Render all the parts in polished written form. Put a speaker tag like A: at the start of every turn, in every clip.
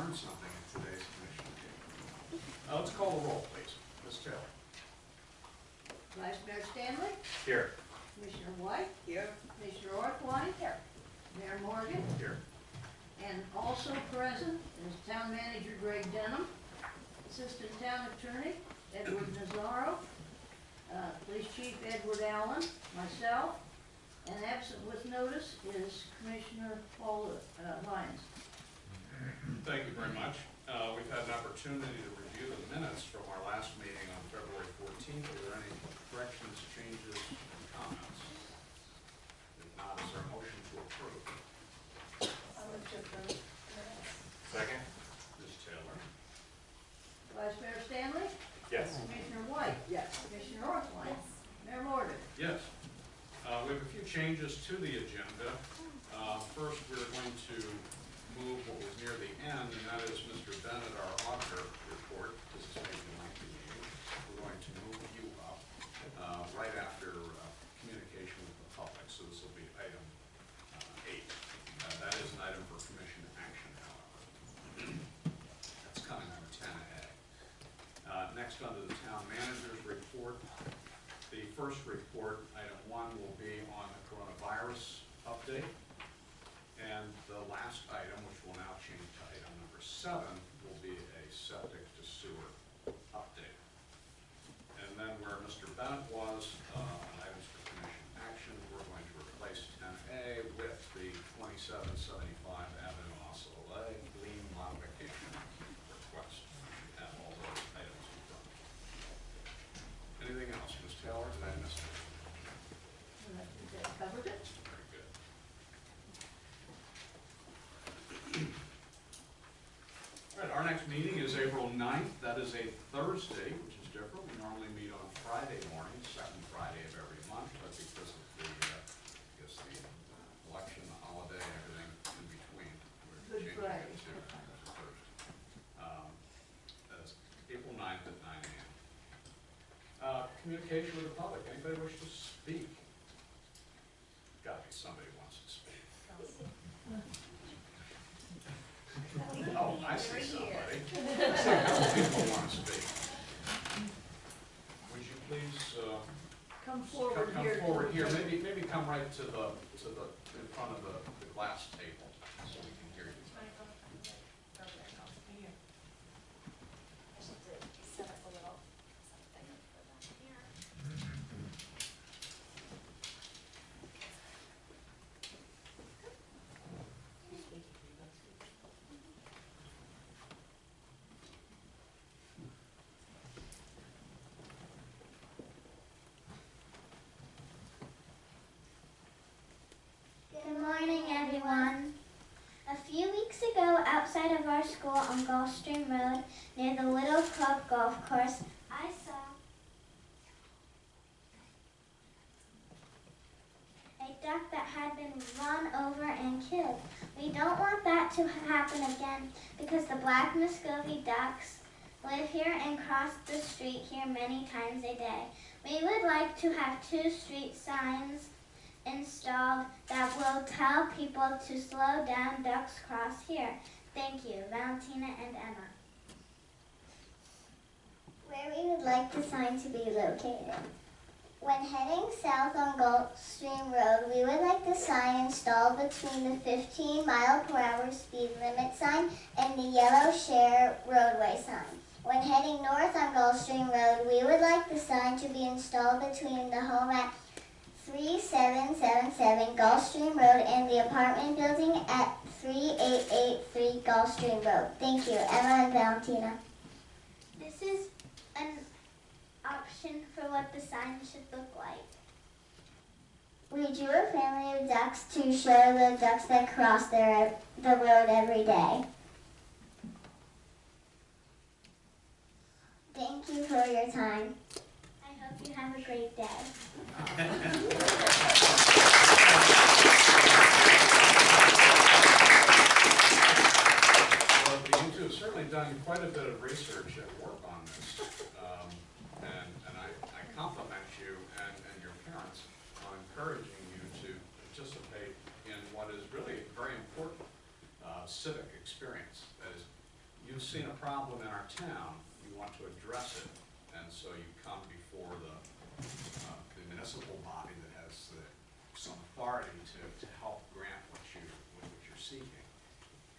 A: learn something in today's commission meeting. Let's call the roll, please. Ms. Taylor.
B: Vice Mayor Stanley,
A: Here.
B: Commissioner White,
C: Here.
B: Commissioner Orthwein, Mayor Morgan,
A: Here.
B: and also present is Town Manager Greg Denham, Assistant Town Attorney Edward Nazaro, Police Chief Edward Allen, myself, and absent with notice is Commissioner Paul Lyons.
A: Thank you very much. We've had an opportunity to review the minutes from our last meeting on February 14th. Are there any corrections, changes, and comments? If not, is there a motion to approve?
C: I'll move to approve.
A: Second. Ms. Taylor.
B: Vice Mayor Stanley,
A: Yes.
B: Commissioner White,
C: Yes.
B: Commissioner Orthwein,
C: Yes.
B: Mayor Morgan.
A: Yes. We have a few changes to the agenda. First, we're going to move what was near the end, and that is Mr. Bennett, our auditor report. This is maybe a lengthy meeting. We're going to move you up right after communication with the public. So this will be item 8. That is an item for commission action, however. That's coming under 10A. Next, under the town manager's report, the first report, item 1, will be on the coronavirus update. And the last item, which will now change to item number 7, will be a septic to sewer update. And then where Mr. Bennett was, items for commission action, we're going to replace 10A with the 2775 Avenue Osceola lien modification request. We have all those items in front. Anything else, Ms. Taylor? Did I miss it?
B: And I think that covered it.
A: Very good. All right, our next meeting is April 9th. That is a Thursday, which is different. We normally meet on Friday morning, second Friday of every month, but because of the, election, the holiday, and everything in between, we're
B: Good
A: changing
B: Friday.
A: it to Thursday. That's April 9th at 9 a.m. Communication with the public. Anybody wish to speak? Gotta be somebody who wants to speak. Oh, I see somebody. I see a couple people want to speak. Would you please
B: Come forward here.
A: come forward here? Maybe come right to the in front of the glass table so we can hear you.
D: I should set up a little something for them here.
E: Good morning, everyone. A few weeks ago, outside of our school on Gulfstream Road, near the Little Club Golf Course, I saw a duck that had been run over and killed. We don't want that to happen again because the black Muscovy ducks live here and cross the street here many times a day. We would like to have 2 street signs installed that will tell people to slow down, ducks cross here. Thank you, Valentina and Emma. Where we would like the sign to be located. When heading south on Gulfstream Road, we would like the sign installed between the 15-mile-per-hour speed limit sign and the yellow share roadway sign. When heading north on Gulfstream Road, we would like the sign to be installed between the home at 3777 Gulfstream Road and the apartment building at 3883 Gulfstream Road. Thank you, Emma and Valentina. This is an option for what the sign should look like. We drew a family of ducks to show the ducks that cross the road every day. Thank you for your time. I hope you have a great day.
A: Well, you two have certainly done quite a bit of research and work on this, and I compliment you and your parents on encouraging you to participate in what is really a very important civic experience. That is you've seen a problem in our town, you want to address it, and so you come before the municipal body that has some authority to help grant what you're seeking.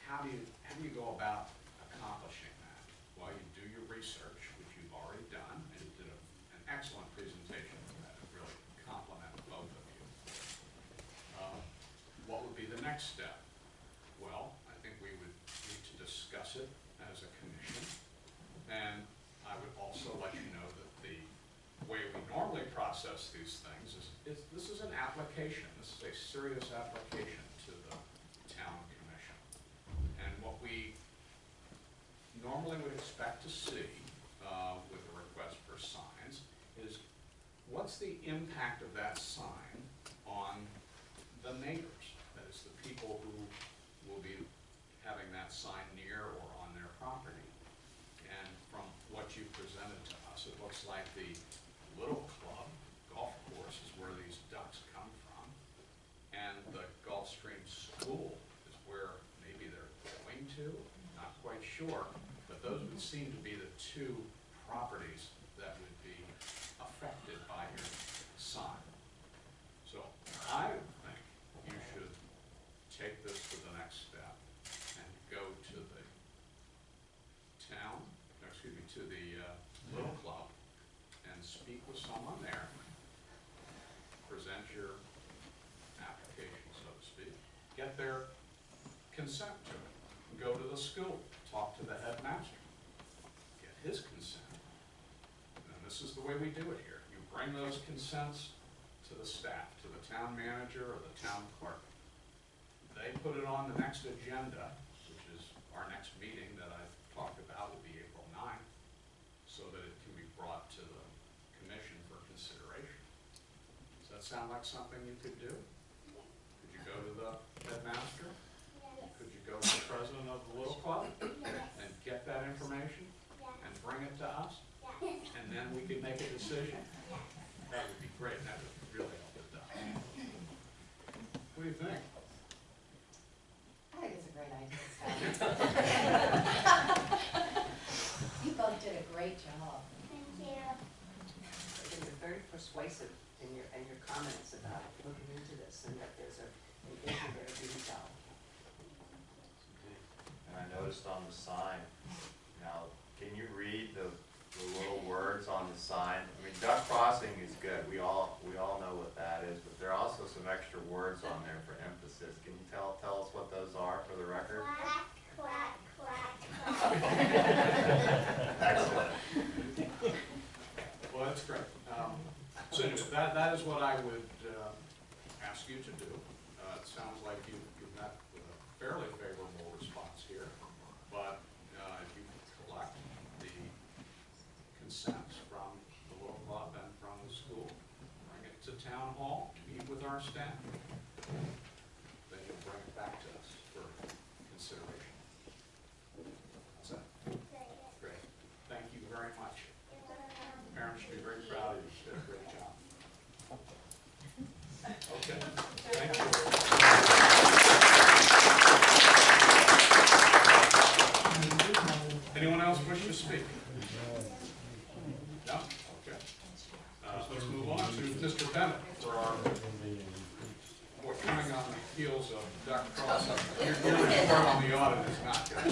A: How do you go about accomplishing that? Well, you do your research, which you've already done, and you did an excellent presentation for that. It really complimented both of you. What would be the next step? Well, I think we would need to discuss it as a commission, and I would also let you know that the way we normally process these things is this is an application. This is a serious application to the town commission. And what we normally would expect to see with a request for signs is what's the impact of that sign on the neighbors? That is, the people who will be having that sign near or on their property. And from what you presented to us, it looks like the Little Club golf course is where these ducks come from, and the Gulfstream School is where maybe they're going to, not quite sure, but those would seem to be the two properties that would be affected by your sign. So I think you should take this to the next step and go to the town, to the Little Club, and speak with someone there, present your application, so to speak, get their consent to it, go to the school, talk to the headmaster, get his consent. And this is the way we do it here. You bring those consents to the staff, to the town manager or the town clerk. They put it on the next agenda, which is our next meeting that I've talked about will be April 9th, so that it can be brought to the commission for consideration. Does that sound like something you could do? Could you go to the headmaster? Could you go to the president of the Little Club and get that information and bring it to us? And then we could make a decision? That would be great. That would really help it out. What do you think?
C: I think it's a great idea, Sally. You both did a great job.
E: Thank you.
C: I think you're very persuasive in your comments about looking into this and that there's an issue there to be resolved.
F: And I noticed on the sign, now, can you read the little words on the sign? I mean, duck crossing is good. We all know what that is, but there are also some extra words on there for emphasis. Can you tell us what those are for the record?
E: Quack, quack, quack, quack.
F: Excellent.
A: Well, that's great. So anyway, that is what I would ask you to do. It sounds like you've met with a fairly favorable response here, but if you collect the consents from the Little Club and from the school, bring it to town hall, meet with our staff, then you'll bring it back to us for consideration. How's that? Great. Thank you very much. Parents should be very proud of you. You did a great job. Okay. Thank you. Anyone else wish to speak? No? Okay. Let's move on to Mr. Bennett for our, we're coming on the heels of Dr. Cross. Your report on the audit is not good.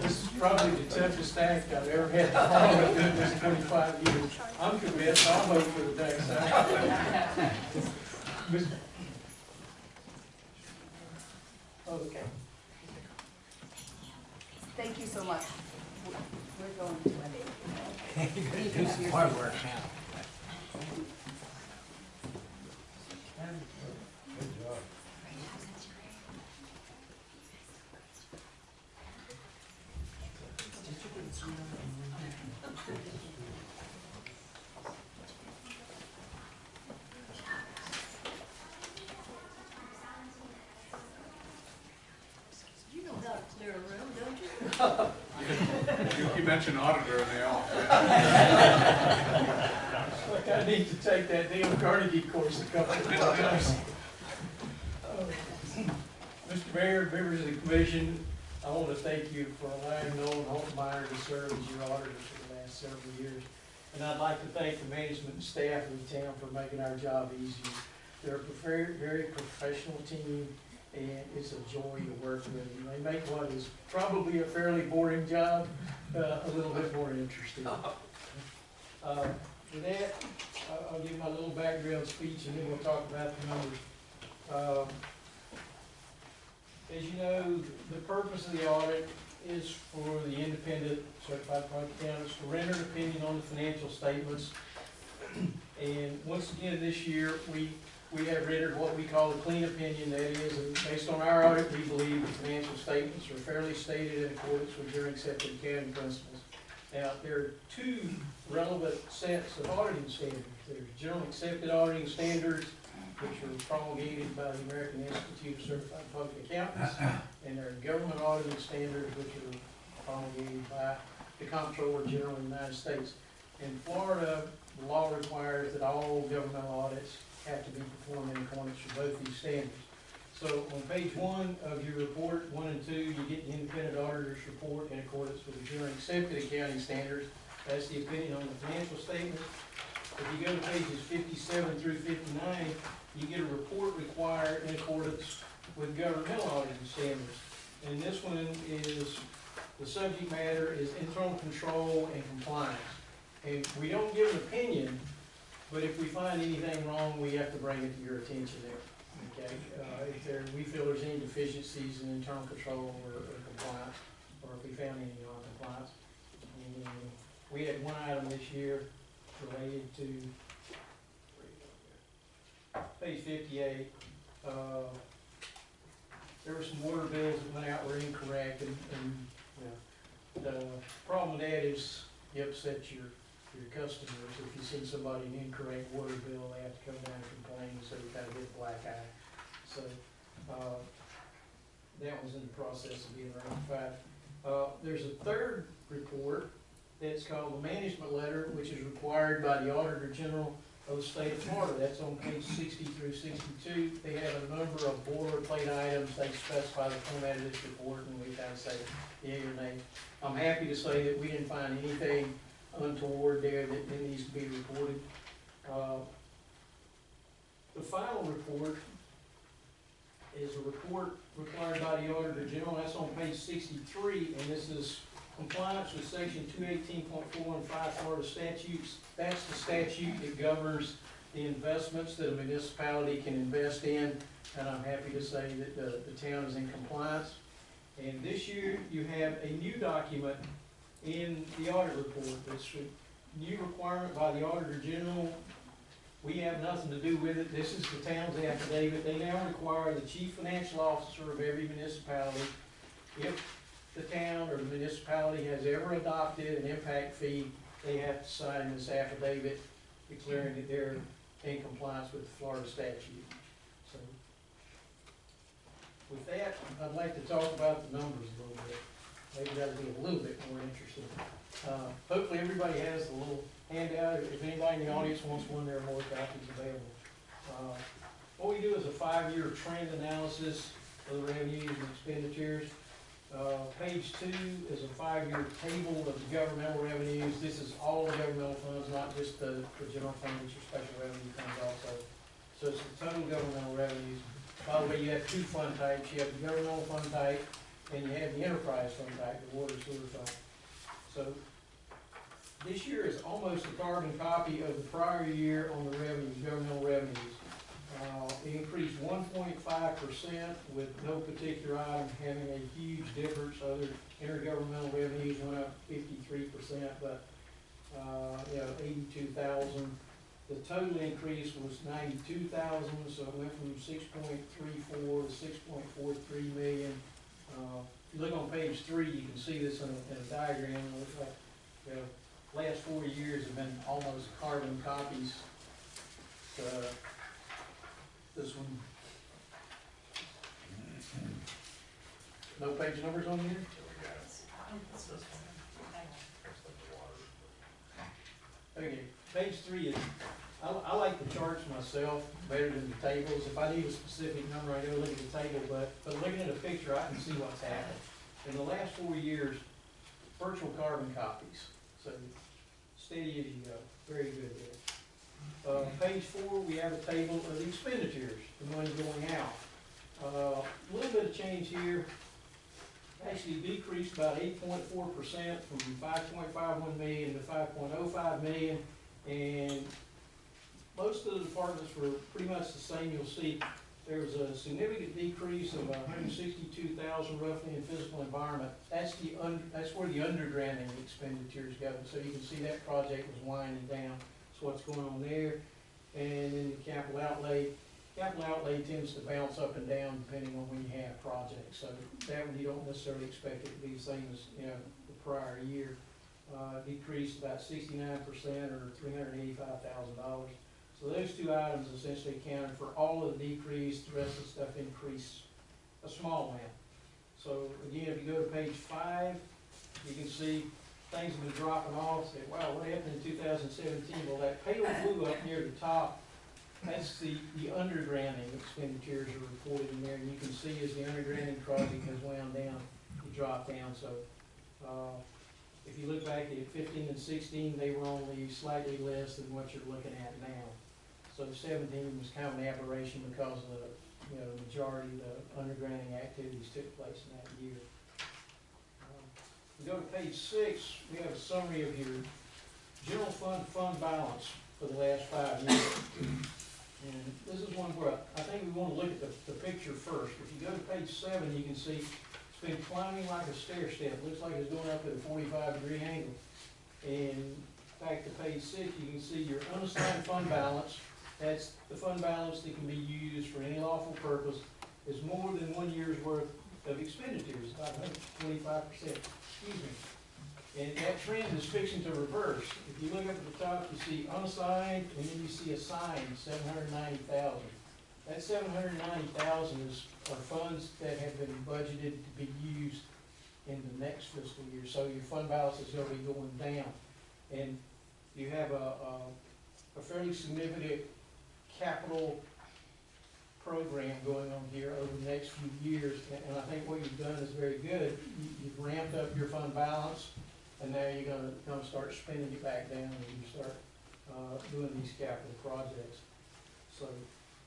G: This is probably the toughest act I've ever had to follow in this 25 years. I'm convinced I'll vote for the next act. Okay.
C: Thank you so much. We're going to end.
H: Do some hard work now. Good job.
B: You know how to clear a room, don't you?
A: You mentioned auditor and they all.
G: Look, I need to take that Dale Carnegie course a couple of times. Mr. Mayor, members of the commission, I want to thank you for allowing Nolan Holtmeyer to serve as your auditor for the last several years. And I'd like to thank the management and staff of the town for making our job easier. They're a very professional team, and it's a joy to work with them. They make what is probably a fairly boring job a little bit more interesting. With that, I'll give my little background speech and then we'll talk about the numbers. As you know, the purpose of the audit is for the independent certified public accountants to render an opinion on the financial statements. And once again, this year, we have rendered what we call a clean opinion. That is, and based on our audit, we believe the financial statements are fairly stated in accordance with generally accepted accounting principles. Now, there are two relevant sets of auditing standards. There's generally accepted auditing standards, which are promulgated by the American Institute of Certified Public Accountants, and there are government auditing standards, which are promulgated by the Comptroller General of the United States. In Florida, the law requires that all governmental audits have to be performed in accordance with both these standards. So on page 1 of your report, 1 and 2, you get the independent auditor's report in accordance with the generally accepted accounting standards. That's the opinion on the financial statements. If you go to pages 57 through 59, you get a report required in accordance with governmental auditing standards. And this one is, the subject matter is internal control and compliance. And we don't give an opinion, but if we find anything wrong, we have to bring it to your attention there. Okay, if we feel there's any deficiencies in internal control or compliance, or if we found any non-compliance. And we had one item this year related to page 58. There were some water bills that went out were incorrect, and you know, the problem with that is you upset your customers. If you send somebody an incorrect water bill, they have to come down and complain, so you kind of get a black eye. So that was in the process of being rectified. There's a third report that's called the management letter, which is required by the Auditor General of the state of Florida. That's on page 60 through 62. They have a number of boilerplate items. They specify the format of this report, and we kind of say yea or nay. I'm happy to say that we didn't find anything untoward there that needs to be reported. The final report is a report required by the Auditor General. That's on page 63, and this is compliance with section 218.415 Florida statutes. That's the statute that governs the investments that a municipality can invest in, and I'm happy to say that the town is in compliance. And this year, you have a new document in the audit report. That's a new requirement by the Auditor General. We have nothing to do with it. This is the town's affidavit. They now require the chief financial officer of every municipality, if the town or the municipality has ever adopted an impact fee, they have to sign this affidavit declaring that they're in compliance with the Florida statute. So, with that, I'd like to talk about the numbers a little bit. Maybe that'll be a little bit more interesting. Hopefully everybody has a little handout. If anybody in the audience wants one, there are more copies available. What we do is a 5-year trend analysis of the revenues and expenditures. Page 2 is a 5-year table of the governmental revenues. This is all the governmental funds, not just the general fund, which are special revenue funds also. So it's the total governmental revenues. By the way, you have two fund types. You have the governmental fund type, and you have the enterprise fund type, the water sewer fund. So this year is almost a carbon copy of the prior year on the revenues, governmental revenues. It increased 1.5% with no particular item having a huge difference. Other intergovernmental revenues went up 53%, but 82,000. The total increase was 92,000, so it went from 6.34 to 6.43 million. If you look on page 3, you can see this in a diagram. It looks like the last 4 years have been almost carbon copies. This one. No page numbers on here? Okay, page 3 is, I like the charts myself better than the tables. If I need a specific number, I go look at the table, but looking at a picture, I can see what's happening. in the last 4 years, virtual carbon copies. So steady as you go, very good there. Page 4, we have a table of expenditures, the money going out. A little bit of change here, actually decreased about 8.4% from 5.51 million to 5.05 million. And most of the departments were pretty much the same. You'll see there was a significant decrease of 162,000 roughly in physical environment. That's where the undergrounding expenditures go. So you can see that project was winding down. That's what's going on there. And then the capital outlay tends to bounce up and down depending on when you have projects. So that one you don't necessarily expect it to be the same as, you know, the prior year. Decreased about 69% or $385,000. So those two items essentially accounted for all of the decrease. The rest of the stuff increased a small amount. So again, if you go to page 5, you can see things have been dropping off. Say, wow, what happened in 2017? Well, that pale blue up near the top, that's the undergrounding expenditures are reported in there. And you can see as the undergrounding project has wound down, it dropped down. So if you look back at 15 and 16, they were only slightly less than what you're looking at now. So 17 was kind of an aberration because of the, you know, majority of the undergrounding activities took place in that year. We go to page 6, we have a summary of your general fund balance for the last 5 years. And this is one where I think we want to look at the picture first. If you go to page 7, you can see it's been climbing like a stair step. It looks like it's going up at a 45-degree angle. And back to page 6, you can see your unassigned fund balance. That's the fund balance that can be used for any lawful purpose. Is more than 1 year's worth of expenditures, about 25%. Excuse me. And that trend is fixing to reverse. If you look up at the top, you see unassigned, and then you see assigned, 790,000. That 790,000 are funds that have been budgeted to be used in the next fiscal year. So your fund balance is going to be going down. And you have a fairly significant capital program going on here over the next few years. And I think what you've done is very good. You've ramped up your fund balance, and now you're going to start spending it back down as you start doing these capital projects. So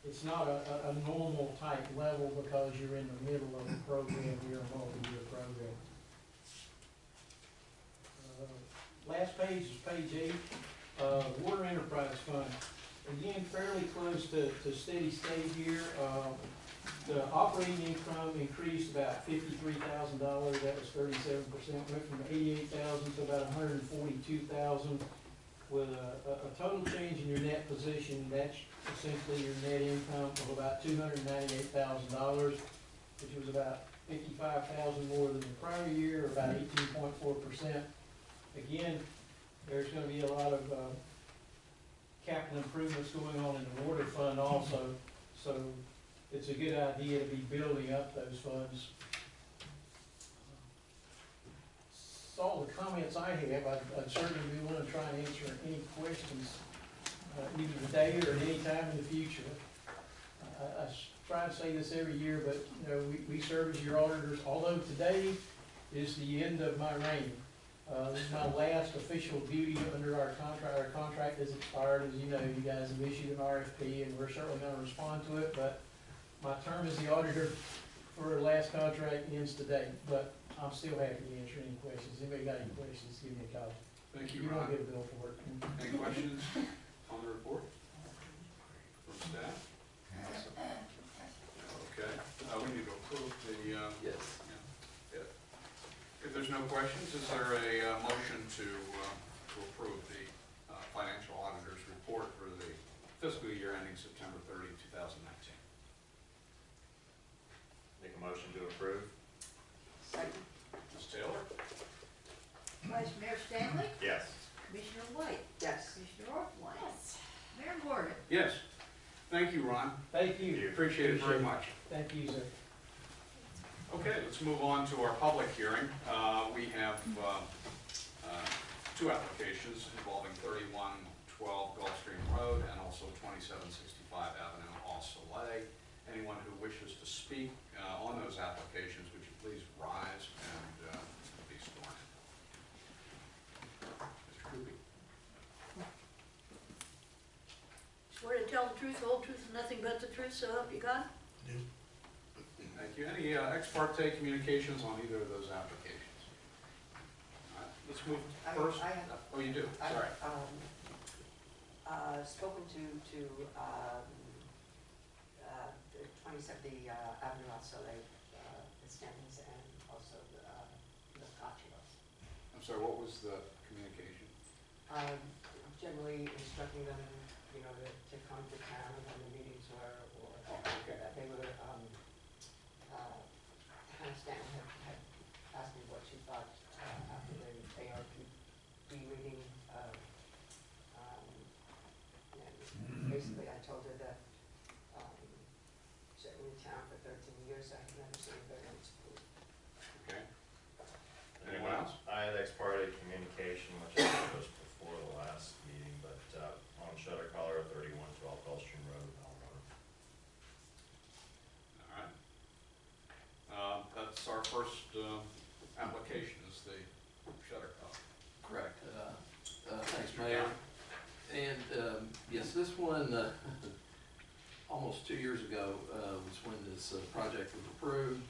G: it's not a normal type level because you're in the middle of a program here, a multi-year program. Last page is page 8, Water Enterprise Fund. Again, fairly close to steady state here. The operating income increased about $53,000. That was 37%. Went from 88,000 to about 142,000. With a total change in your net position, that's essentially your net income of about $298,000, which was about 55,000 more than the prior year, or about 18.4%. Again, there's going to be a lot of capital improvements going on in the water fund also, so it's a good idea to be building up those funds. That's all the comments I have. I'd certainly be willing to try and answer any questions either today or at any time in the future. I try to say this every year, but you know, we serve as your auditors, although today is the end of my reign. This is my last official duty under our contract. Our contract has expired. As you know, you guys have issued an RFP, and we're certainly going to respond to it, but my term as the auditor for our last contract ends today. But I'm still happy to answer any questions. Anybody got any questions, give me a call.
A: Thank you,
G: You don't
A: Ron.
G: get a bill for it.
A: Any questions on the report from staff? Okay, we need to approve the,
F: Yes.
A: if there's no questions, is there a motion to approve the financial auditor's report for the fiscal year ending September 30, 2019?
F: Make a motion to approve?
C: Second.
A: Ms. Taylor?
B: Vice Mayor Stanley,
F: Yes.
B: Commissioner White,
C: Yes.
B: Commissioner Orthwine,
D: Yes.
B: Mayor Morgan.
A: Yes. Thank you, Ron.
G: Thank you.
A: Appreciate it very much.
G: Thank you, sir.
A: Okay, let's move on to our public hearing. We have two applications involving 3112 Gulfstream Road and also 2765 Avenue au Soleil. Anyone who wishes to speak on those applications, would you please rise and
B: tell the truth, the whole truth, and nothing but the truth, so help you God?
A: Thank you. Any ex parte communications on either of those applications? All right, let's move first.
C: I have,
A: Oh, you do? Sorry.
C: spoken to, the 27, Avenue Soleil, the Stanleys, and also the Cochulos.
A: I'm sorry, what was the communication?
C: Generally instructing them, you know, to come to town when the meetings were, or
A: Okay.
C: that they were, Hannah Stanton had asked me what she thought after the ARPB meeting. And basically I told her that, she's been in town for 13 years, I have never seen a variance approved.
A: Okay. Anyone else?
F: I had ex parte communication, which I think was before the last meeting, but, on shutter color 3112 Gulfstream Road, Melbourne.
A: All right. That's our first application, is the shutter color.
I: Correct. Thanks, Mayor. And, yes, this one, almost 2 years ago, was when this project was approved.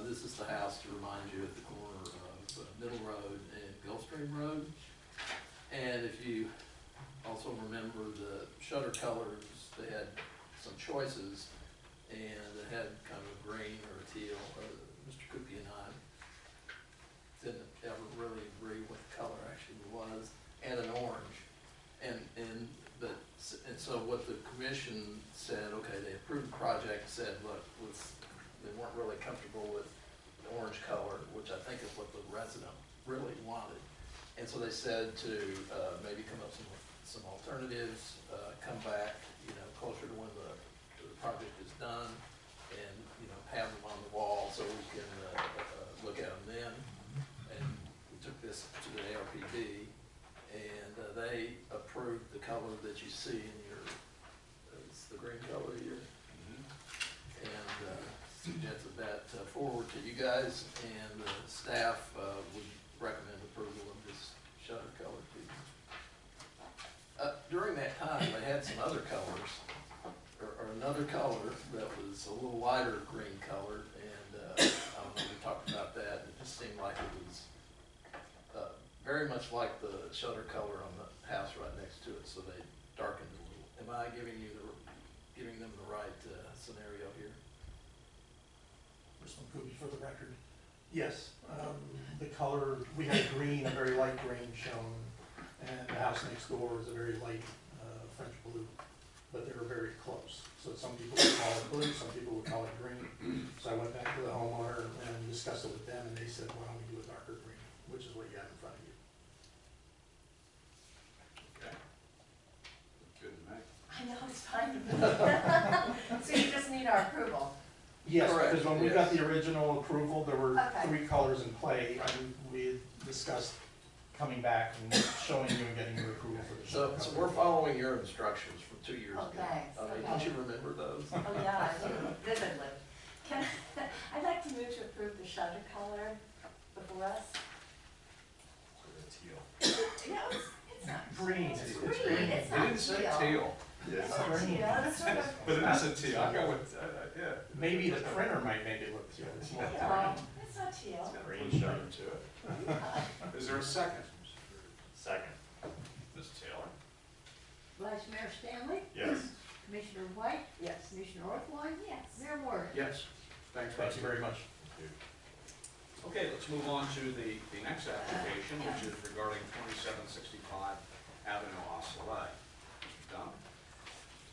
I: This is the house, to remind you, at the corner of Middle Road and Gulfstream Road. And if you also remember the shutter colors, they had some choices, and they had kind of a green or a teal. Mr. Cookie and I didn't ever really agree what the color actually was, and an orange. And so what the commission said, okay, they approved the project, said, look, they weren't really comfortable with the orange color, which I think is what the resident really wanted. And so they said to maybe come up with some alternatives, come back, you know, closer to when the project is done, and, you know, have them on the wall so we can look at them then. And we took this to the ARPB, and they approved the color that you see in your, it's the green color here. And suggested that forward to you guys, and the staff would recommend approval of this shutter color to you. During that time, they had some other colors, or another color that was a little lighter green colored, and I don't know, we talked about that. It just seemed like it was very much like the shutter color on the house right next to it, so they darkened it a little. Am I giving them the right scenario here?
J: Mr. Cookie, for the record, yes, the color, we had green, a very light green shown, and the house next door is a very light French blue, but they were very close. So some people would call it blue, some people would call it green. So I went back to the homeowner and discussed it with them, and they said, why don't we do a darker green, which is what you have in front of you.
A: Okay. Good to me.
C: I know, it's fine. So you just need our approval?
J: Yes,
I: Correct,
J: because when we
I: yes.
J: got the original approval, there were
C: Okay.
J: 3 colors in play, and we had discussed coming back and showing you and getting your approval for the
I: So
J: shutter
I: we're
J: color.
I: following your instructions from 2 years
C: Oh,
I: ago.
C: thanks.
I: I mean,
C: Okay.
I: don't you remember those?
C: Oh, yeah, I do, vividly.
K: Can, I'd like to move to approve the shutter color before us.
F: Sort of teal.
K: No, it's not.
J: Green.
K: It's
J: It's
K: green,
J: green.
K: it's
A: They
K: not
A: didn't say
K: teal.
A: teal,
K: It's not teal, it's sort of.
A: but it is a teal. I'll go with, yeah.
J: Maybe the printer might make it look teal. It's more
K: Teal,
J: green.
K: it's not teal.
A: It's got a
F: Green
A: blue
F: shutter.
A: to it. Is there a second?
F: Second.
A: Ms. Taylor?
B: Vice Mayor Stanley,
F: Yes.
B: Commissioner White,
C: Yes.
B: Commissioner Orthwein,
K: Yes.
B: Mayor Moore.
A: Yes. Thanks,
J: Thank you very much.
A: Okay, let's move on to the next application, which is regarding 2765 Avenue au Soleil. Mr. Dunn?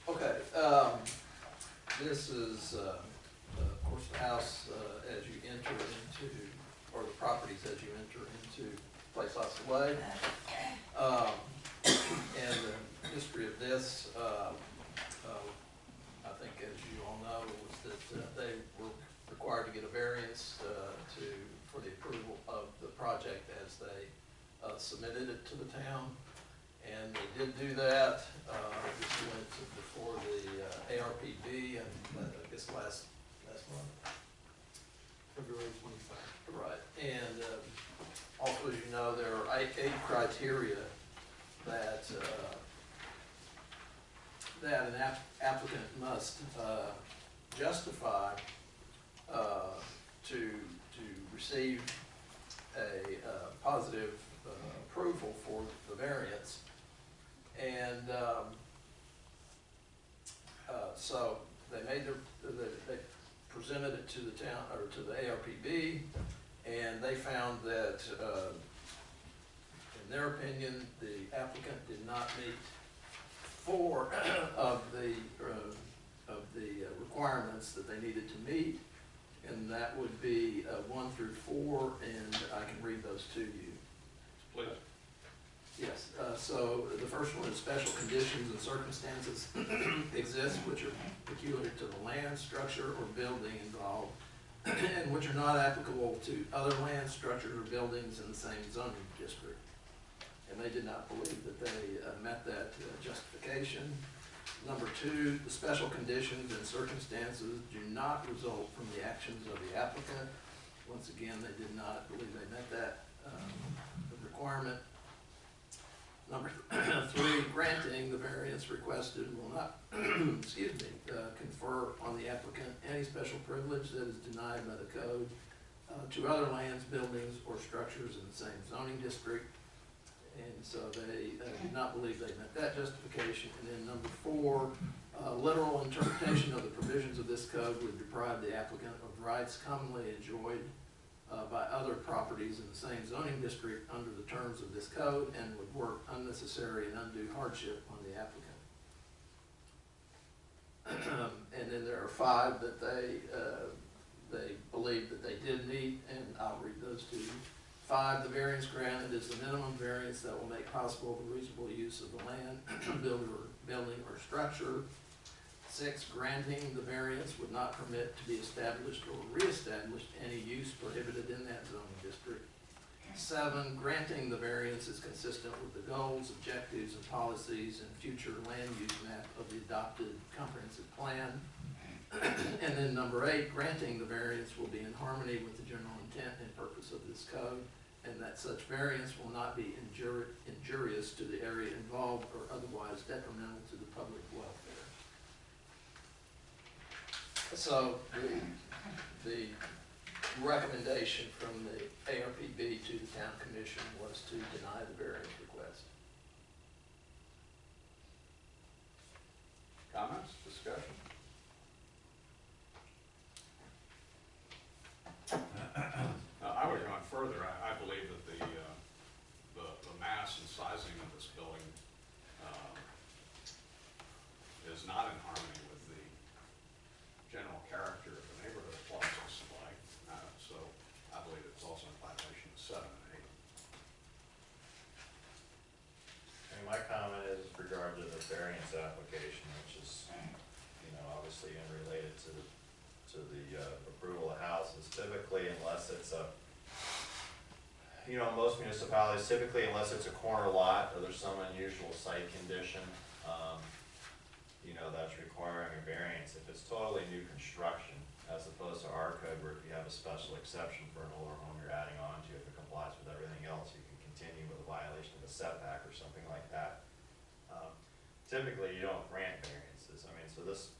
I: Okay, this is, of course, the house as you enter into, or the properties as you enter into Place au Soleil. And the history of this, I think as you all know, was that they were required to get a variance for the approval of the project as they submitted it to the town. And they did do that. This went before the ARPB, and I guess last month. February 25. Right, and also, as you know, there are eight criteria that that an applicant must justify to receive a positive approval for the variance. And so they they presented it to the town, or to the ARPB, and they found that, in their opinion, the applicant did not meet 4 of the requirements that they needed to meet, and that would be 1 through 4, and I can read those to you.
A: Please.
I: Yes, so the first one is special conditions and circumstances exist which are peculiar to the land, structure, or building involved, and which are not applicable to other land, structures, or buildings in the same zoning district. And they did not believe that they met that justification. Number 2, the special conditions and circumstances do not result from the actions of the applicant. Once again, they did not believe they met that requirement. Number 3, granting the variance requested will not, excuse me, confer on the applicant any special privilege that is denied by the code to other lands, buildings, or structures in the same zoning district. And so they did not believe they met that justification. And then number 4, literal interpretation of the provisions of this code would deprive the applicant of rights commonly enjoyed by other properties in the same zoning district under the terms of this code, and would work unnecessary and undue hardship on the applicant. And then there are 5 that they believe that they did meet, and I'll read those to you. 5, the variance granted is the minimum variance that will make possible the reasonable use of the land, building or structure. 6, granting the variance would not permit to be established or reestablished any use prohibited in that zoning district. 7, granting the variance is consistent with the goals, objectives, and policies and future land use map of the adopted comprehensive plan. And then number 8, granting the variance will be in harmony with the general intent and purpose of this code, and that such variance will not be injurious to the area involved or otherwise detrimental to the public welfare. So the recommendation from the ARPB to the town commission was to deny the variance request.
A: Comments, discussion? I would have gone further. I believe that the mass and sizing of this building is not in harmony with the general character of the neighborhood of Plaza Supply. So I believe it's also in violation of 7 and 8.
F: And my comment is with regard to the variance application, which is, obviously unrelated to the approval of houses. Typically, unless it's most municipalities, typically unless it's a corner lot or there's some unusual site condition, that's requiring a variance. If it's totally new construction, as opposed to our code where if you have a special exception for an older home you're adding on to, if it complies with everything else, you can continue with a violation of a setback or something like that. Typically, you don't grant variances. So this,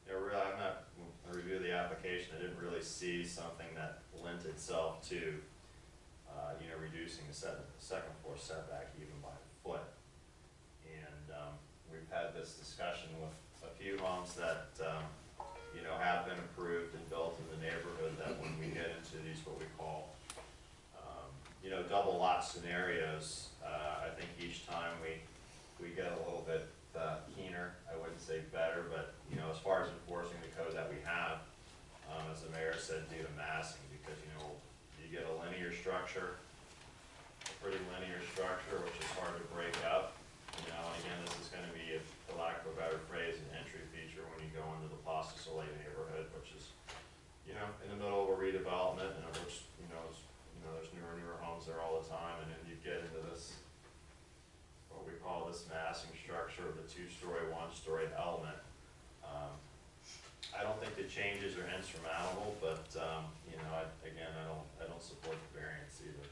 F: really, I'm not, when I review the application, I didn't really see something that lent itself to, reducing the second floor setback even by a foot. And we've had this discussion with a few homes that, have been approved and built in the neighborhood, that when we get into these, what we call, double lot scenarios, I think each time we get a little bit keener. I wouldn't say better, but, as far as enforcing the code that we have, as the mayor said, due to massing, because, you get a linear structure, a pretty linear structure, which is hard to break up. And again, this is going to be, for lack of a better phrase, an entry feature when you go into the Plaza Soleil neighborhood, which is, in the middle of a redevelopment, and which, there's newer homes there all the time, and then you get into this, what we call this massing structure of the 2-story, 1-story element. I don't think the changes are insurmountable, but, I don't support the variance either.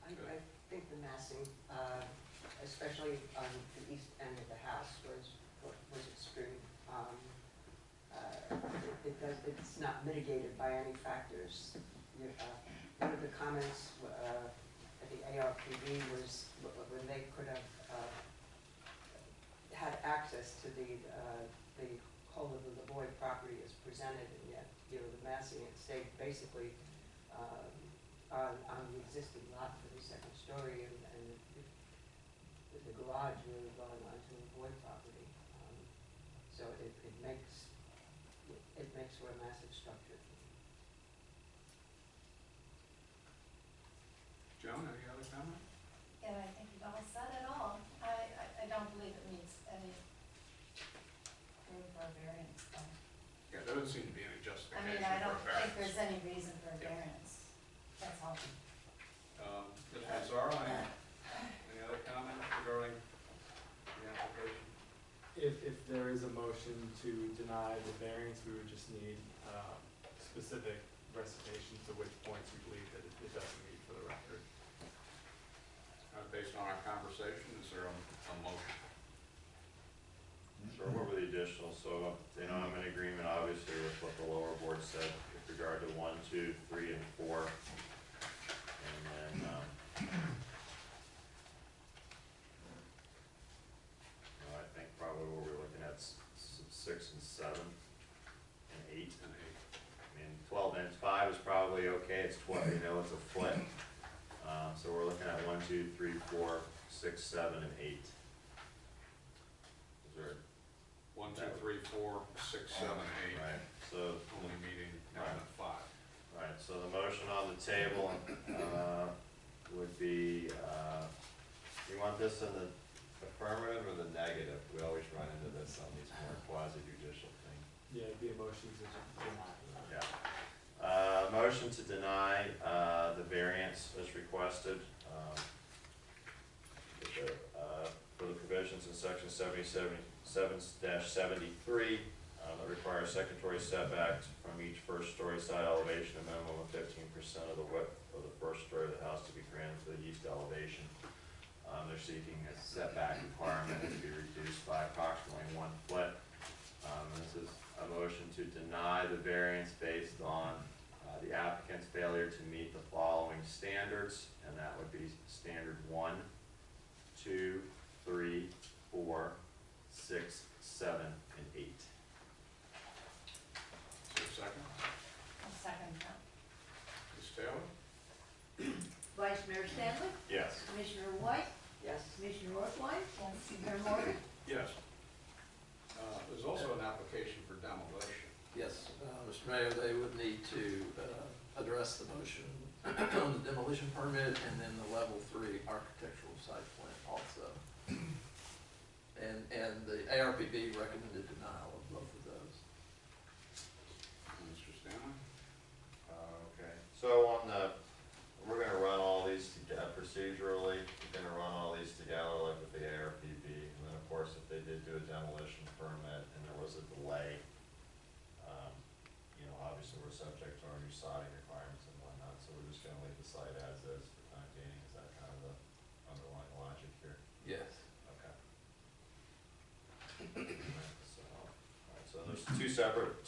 C: I think the massing, especially on the east end of the house was extreme. It's not mitigated by any factors. One of the comments at the ARPB was when they could have had access to the whole of the Lavoy property as presented, and yet, the massing it stayed basically on the existing lot for the second story, and the garage really going onto the Lavoy property. So it makes for a massive structure.
A: Joan, any other comment?
D: Yeah, I think you've all said it all. I don't believe it needs any room for a variance, though.
A: Yeah, there doesn't seem to be any
D: I
A: justification
D: mean, I don't
A: for a
D: think
A: variance.
D: there's any reason for a
A: Yeah.
D: variance. That's all.
A: Mr. Mazzaro, any other comment regarding the application?
L: If there is a motion to deny the variance, we would just need specific recitation to which points we believe that it doesn't meet for the record.
A: Based on our conversation, is there a motion?
F: Sure, what were the additional, so, I'm in agreement obviously with what the lower board said with regard to 1, 2, 3, and 4. And then, I think probably what we're looking at 6 and 7 and 8.
A: And
F: I mean, 12 and 5 is probably okay, it's 12, it's a foot. So we're looking at 1, 2, 3, 4, 6, 7, and 8. Is there,
A: 1, 2, 3, 4, 6, 7, 8.
F: right, so,
A: Only meeting down at 5.
F: right, so the motion on the table, would be, you want this in the affirmative or the negative? We always run into this on these more quasi-judicial things.
L: Yeah, it'd be a motion to deny.
F: Yeah. Motion to deny, the variance as requested, for the provisions in section 77-73, that require second-story setbacks from each first-story side elevation, a minimum of 15% of the width of the first story of the house to be granted for the east elevation. They're seeking a setback requirement to be reduced by approximately 1 foot. And this is a motion to deny the variance based on the applicant's failure to meet the following standards, and that would be standard 1, 2, 3, 4, 6, 7, and 8.
A: Is there a second?
D: I'll second that.
A: Ms. Taylor?
B: Vice Mayor Stanley,
F: Yes.
B: Commissioner White,
C: Yes.
B: Commissioner Orthwein,
D: Yes.
B: Mayor Morgan.
A: Yes. There's also an application for demolition.
I: Yes, Mr. Mayor, they would need to address the motion on the demolition permit and then the level 3 architectural site plan also. And the ARPB recommended denial of both of those.
A: Mr. Stanley?
F: Okay, so on the, we're gonna run all these together procedurally, we're gonna run all these together like with the ARPB, and then of course if they did do a demolition permit and there was a delay, obviously we're subject to our new siding requirements and whatnot, so we're just gonna leave the site as is for the time being. Is that kind of the underlying logic here?
I: Yes.
F: Okay. So, all right, so there's two separate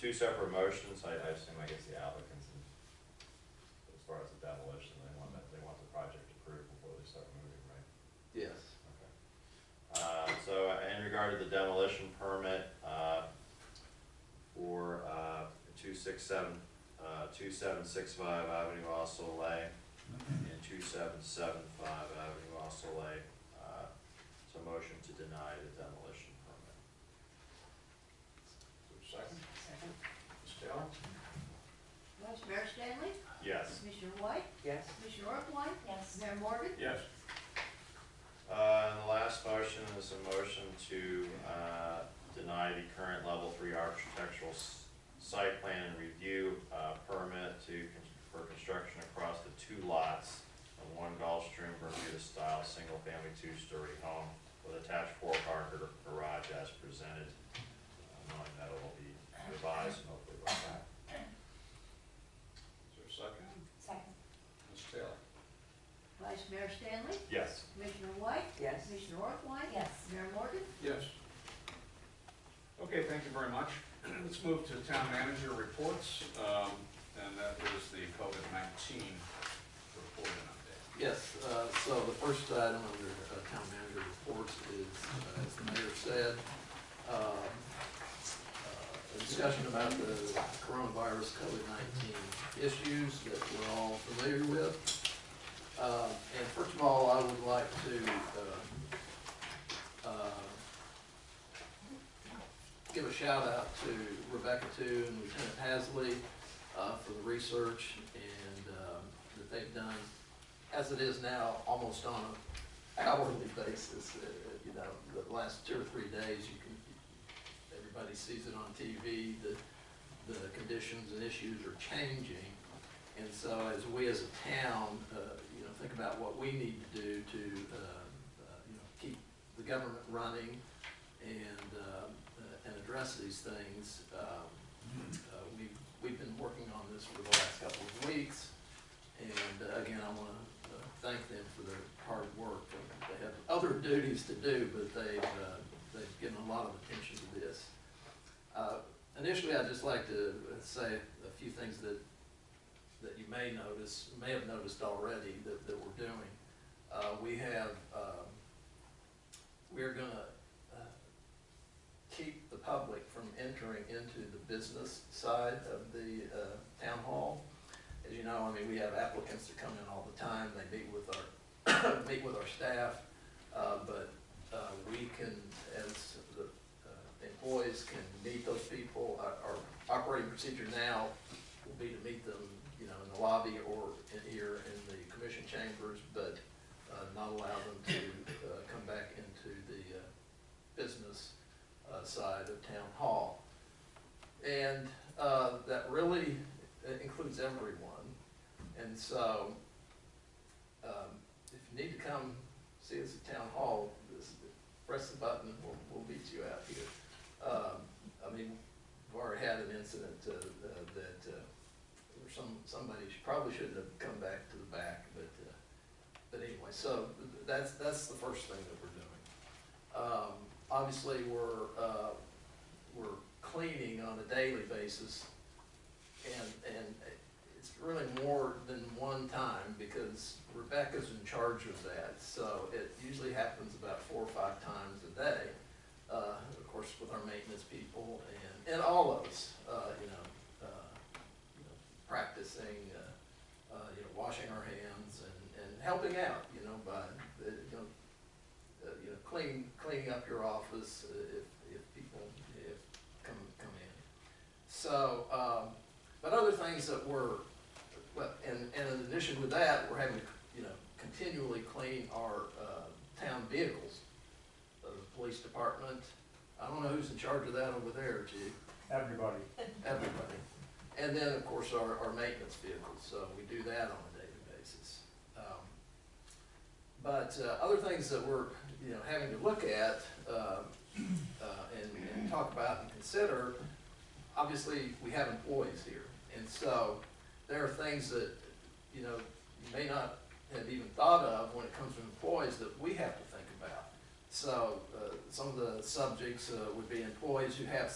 F: motions. I assume, I guess the applicants, as far as the demolition, they want the project approved before they start moving, right?
I: Yes.
F: Okay. So in regard to the demolition permit, for 2765 Avenue Au Soleil and 2775 Avenue Au Soleil. So motion to deny the demolition permit.
A: Is there a second?
C: Second.
A: Ms. Taylor?
B: Vice Mayor Stanley,
F: Yes.
B: Commissioner White,
C: Yes.
B: Commissioner Orthwein,
D: Yes.
B: Mayor Morgan.
A: Yes.
F: And the last motion is a motion to deny the current level 3 architectural site plan and review permit for construction across the 2 lots of 1 Gulfstream Bermuda style single-family 2-story home with attached 4-car garage as presented, knowing that it will be revised and hopefully brought back.
A: Is there a second?
D: Second.
A: Ms. Taylor?
B: Vice Mayor Stanley,
F: Yes.
B: Commissioner White,
C: Yes.
B: Commissioner Orthwein,
D: Yes.
B: Mayor Morgan.
A: Okay, thank you very much. Let's move to town manager reports, and that is the COVID-19 report and update.
I: Yes, so the first item under town manager reports is, as the mayor said, a discussion about the coronavirus COVID-19 issues that we're all familiar with. And first of all, I would like to give a shout out to Rebecca Tu and Lieutenant Hasley for the research and that they've done, as it is now, almost on an hourly basis. You know, the last 2 or 3 days, everybody sees it on TV. The conditions and issues are changing, and so as we as a town, you know, think about what we need to do to you know, keep the government running and address these things. We've been working on this for the last couple of weeks, and again, I want to thank them for their hard work. They have other duties to do, but they've given a lot of attention to this. Initially, I'd just like to say a few things that you may have noticed already that we're doing. We're going to keep the public from entering into the business side of the town hall. As you know, I mean, we have applicants that come in all the time. They meet with our staff, but we can, as the employees, can meet those people. Our operating procedure now will be to meet them, you know, in the lobby or here in the commission chambers, but not allow them to come back into the business side of town hall. And that really includes everyone. And so if you need to come see us at town hall, press the button, we'll meet you out here. I mean, we've already had an incident that somebody probably shouldn't have come back to the back, but anyway, so that's the first thing that we're doing. Obviously, we're cleaning on a daily basis, and it's really more than one time because Rebecca's in charge of that. So it usually happens about 4 or 5 times a day. Of course, with our maintenance people and all of us, you know, practicing, you know, washing our hands and helping out, you know, by cleaning up your office if people come in. So, but other things that and in addition with that, we're having to, you know, continually clean our town vehicles. The police department, I don't know who's in charge of that over there, Chief.
H: Everybody.
I: Everybody. And then, of course, our maintenance vehicles, so we do that on a daily basis. But other things that we're, you know, having to look at and talk about and consider, obviously, we have employees here. And so there are things that, you know, you may not have even thought of when it comes to employees that we have to think about. So some of the subjects would be employees who have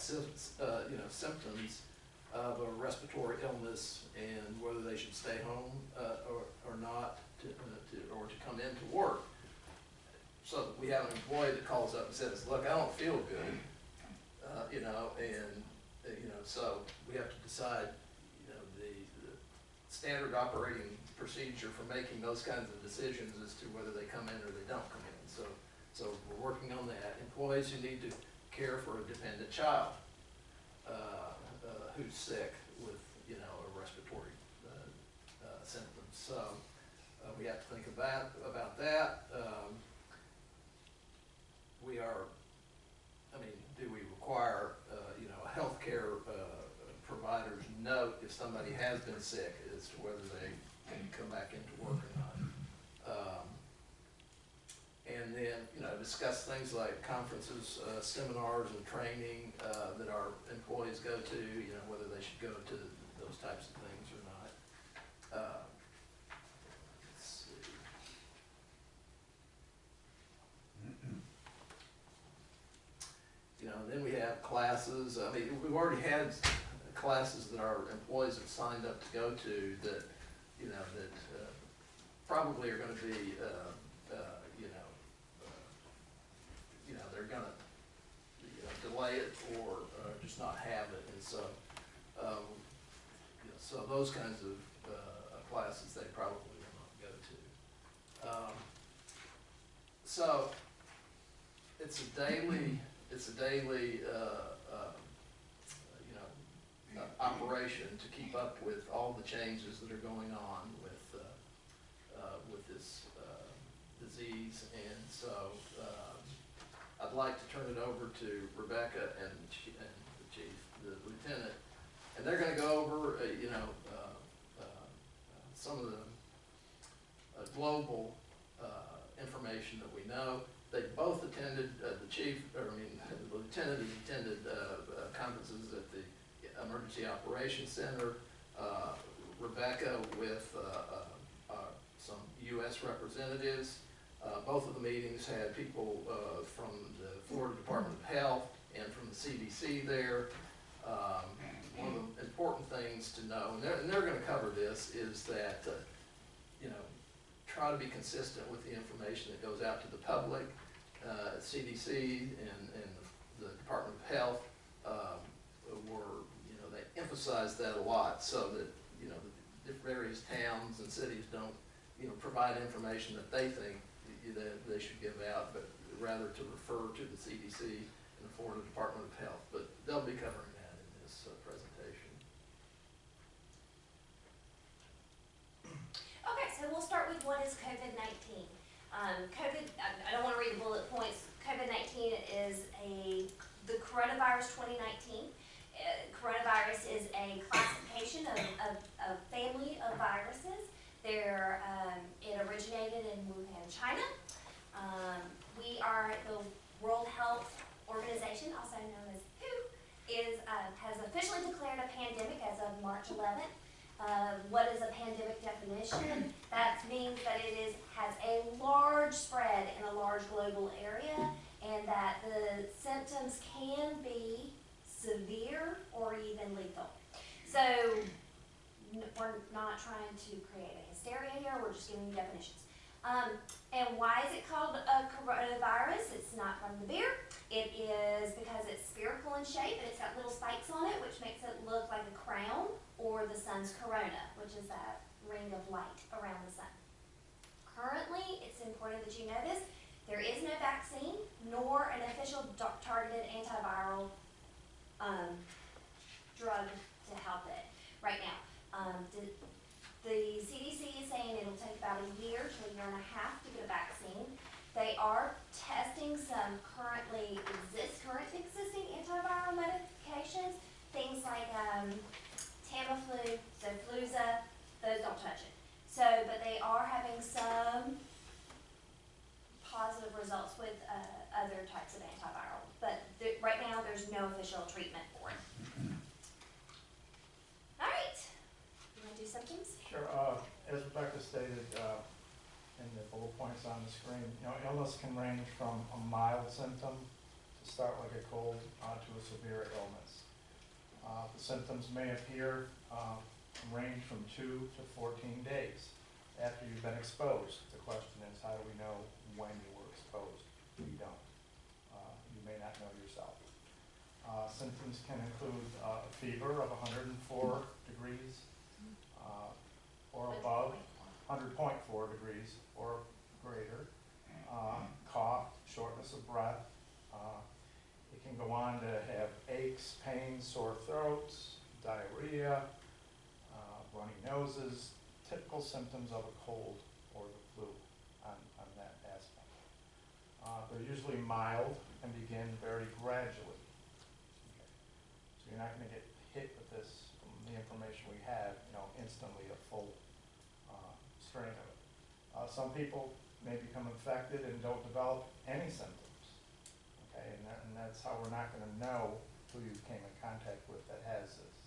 I: you know, symptoms of a respiratory illness and whether they should stay home or not or to come into work. So we have an employee that calls up and says, look, I don't feel good, you know, and you know, so we have to decide, you know, the standard operating procedure for making those kinds of decisions as to whether they come in or they don't come in. So we're working on that. Employees who need to care for a dependent child who's sick with, you know, a respiratory symptom. So we have to think about that. We are, I mean, do we require, you know, a healthcare provider's note if somebody has been sick as to whether they can come back into work or not? And then, you know, discuss things like conferences, seminars and training that our employees go to, you know, whether they should go to those types of things or not. Let's see. You know, then we have classes I mean, we've already had classes that our employees have signed up to go to that, you know, that probably are gonna be, they're gonna, delay it or just not have it, and so, so those kinds of classes they probably will not go to. So, it's a daily, operation to keep up with all the changes that are going on with this disease, and so I'd like to turn it over to Rebecca and the chief, the lieutenant, and they're going to go over, some of the global information that we know. They both attended, the lieutenant has attended conferences at the Emergency Operations Center. Rebecca with some U.S. representatives. Both of the meetings had people from the Florida Department of Health and from the CDC there. One of the important things to know, and they're going to cover this, is that try to be consistent with the information that goes out to the public. CDC and the Department of Health they emphasize that a lot, so that the various towns and cities don't provide information that they think that they should give out, but rather to refer to the CDC and the Florida Department of Health. But they'll be covering that in this presentation.
M: Okay, so we'll start with what is COVID-19. I don't want to read the bullet points. COVID-19 is the coronavirus 2019. Coronavirus is a classification of a family of viruses. It originated in Wuhan, China. We are the World Health Organization, also known as WHO, has officially declared a pandemic as of March 11th. What is a pandemic definition? That means that it has a large spread in a large global area, and that the symptoms can be severe or even lethal. So we're not trying to create a hysteria here, we're just giving you definitions. And why is it called a coronavirus? It's not from the beer. It is because it's spherical in shape and it's got little spikes on it, which makes it look like a crown, or the sun's corona, which is that ring of light around the sun. Currently, it's important that you know this, there is no vaccine nor an official targeted antiviral drug to help it right now. The CDC is saying it'll take about a year to a year and a half to get a vaccine. They are testing some current existing antiviral medications, things like Tamiflu, Xofluza, those don't touch it. So, but they are having some positive results with other types of antiviral. But right now, there's no official treatment for it. All right, you want to do symptoms?
J: Sure. As Rebecca stated in the bullet points on the screen, illness can range from a mild symptom to start like a cold to a severe illness. The symptoms may appear range from 2 to 14 days after you've been exposed. The question is, how do we know when you were exposed? We don't. You may not know yourself. Symptoms can include a fever of 104 degrees or above, 100.4 degrees or greater, cough, shortness of breath. It can go on to have aches, pains, sore throats, diarrhea, runny noses, typical symptoms of a cold or the flu on that aspect. They're usually mild and begin very gradually. Okay. So you're not going to get hit with this, from the information we have, instantly a full strain of it. Some people may become infected and don't develop any symptoms. Okay, and that's how we're not going to know who you came in contact with that has this,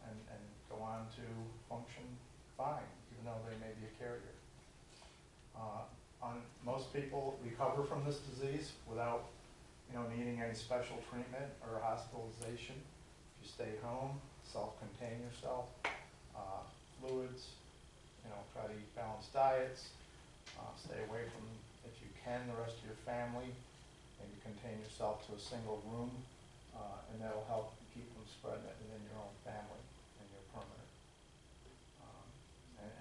J: and go on to function fine, even though they may be a carrier. Most people recover from this disease without
N: needing any special treatment or hospitalization. If you stay home, self-contain yourself, fluids, try to eat balanced diets, stay away from, if you can, the rest of your family, maybe contain yourself to a single room, and that'll help keep from spreading it within your own family and your permanent.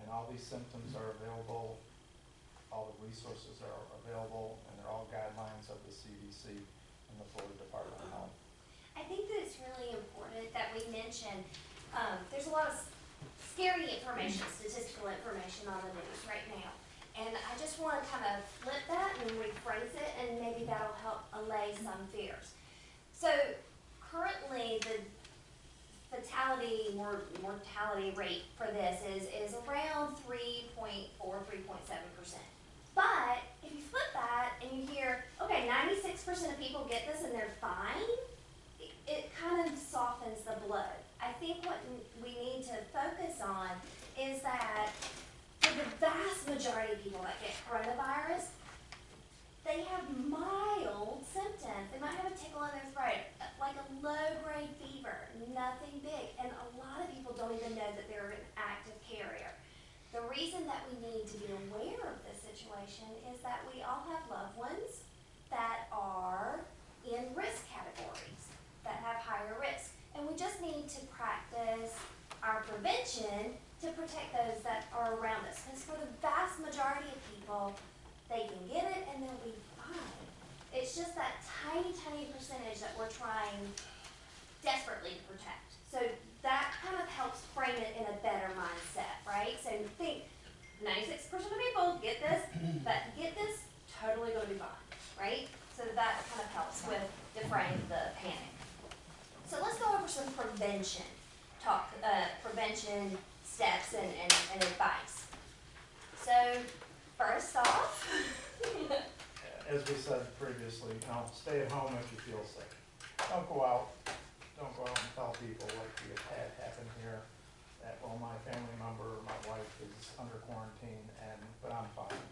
N: And all these symptoms are available, all the resources are available, and they're all guidelines of the CDC and the Florida Department of Health.
M: I think that it's really important that we mention, there's a lot of scary information, statistical information on the news right now. And I just want to kind of flip that and rephrase it, and maybe that'll help allay some fears. So currently, the mortality rate for this is around 3.4, 3.7%. But if you flip that and you hear, okay, 96% of people get this and they're fine, it kind of softens the blow. I think what we need to focus on is that for the vast majority of people that get coronavirus, they have mild symptoms. They might have a tickle in their throat, like a low-grade fever, nothing big. And a lot of people don't even know that they're an active carrier. The reason that we need to be aware of this situation is that we all have loved ones that are in risk categories, that have higher risk. And we just need to practice our prevention to protect those that are around us. Because for the vast majority of people, they can get it and they'll be fine. It's just that tiny, tiny percentage that we're trying desperately to protect. So that kind of helps frame it in a better mindset, right? So think 96% of people get this, but get this, totally gonna be fine, right? So that kind of helps with defraying the panic. So let's go over some prevention prevention steps and advice. So first off,
N: as we said previously, stay at home if you feel sick. Don't go out and tell people like we have had happen here that, well, my family member or my wife is under quarantine but I'm fine.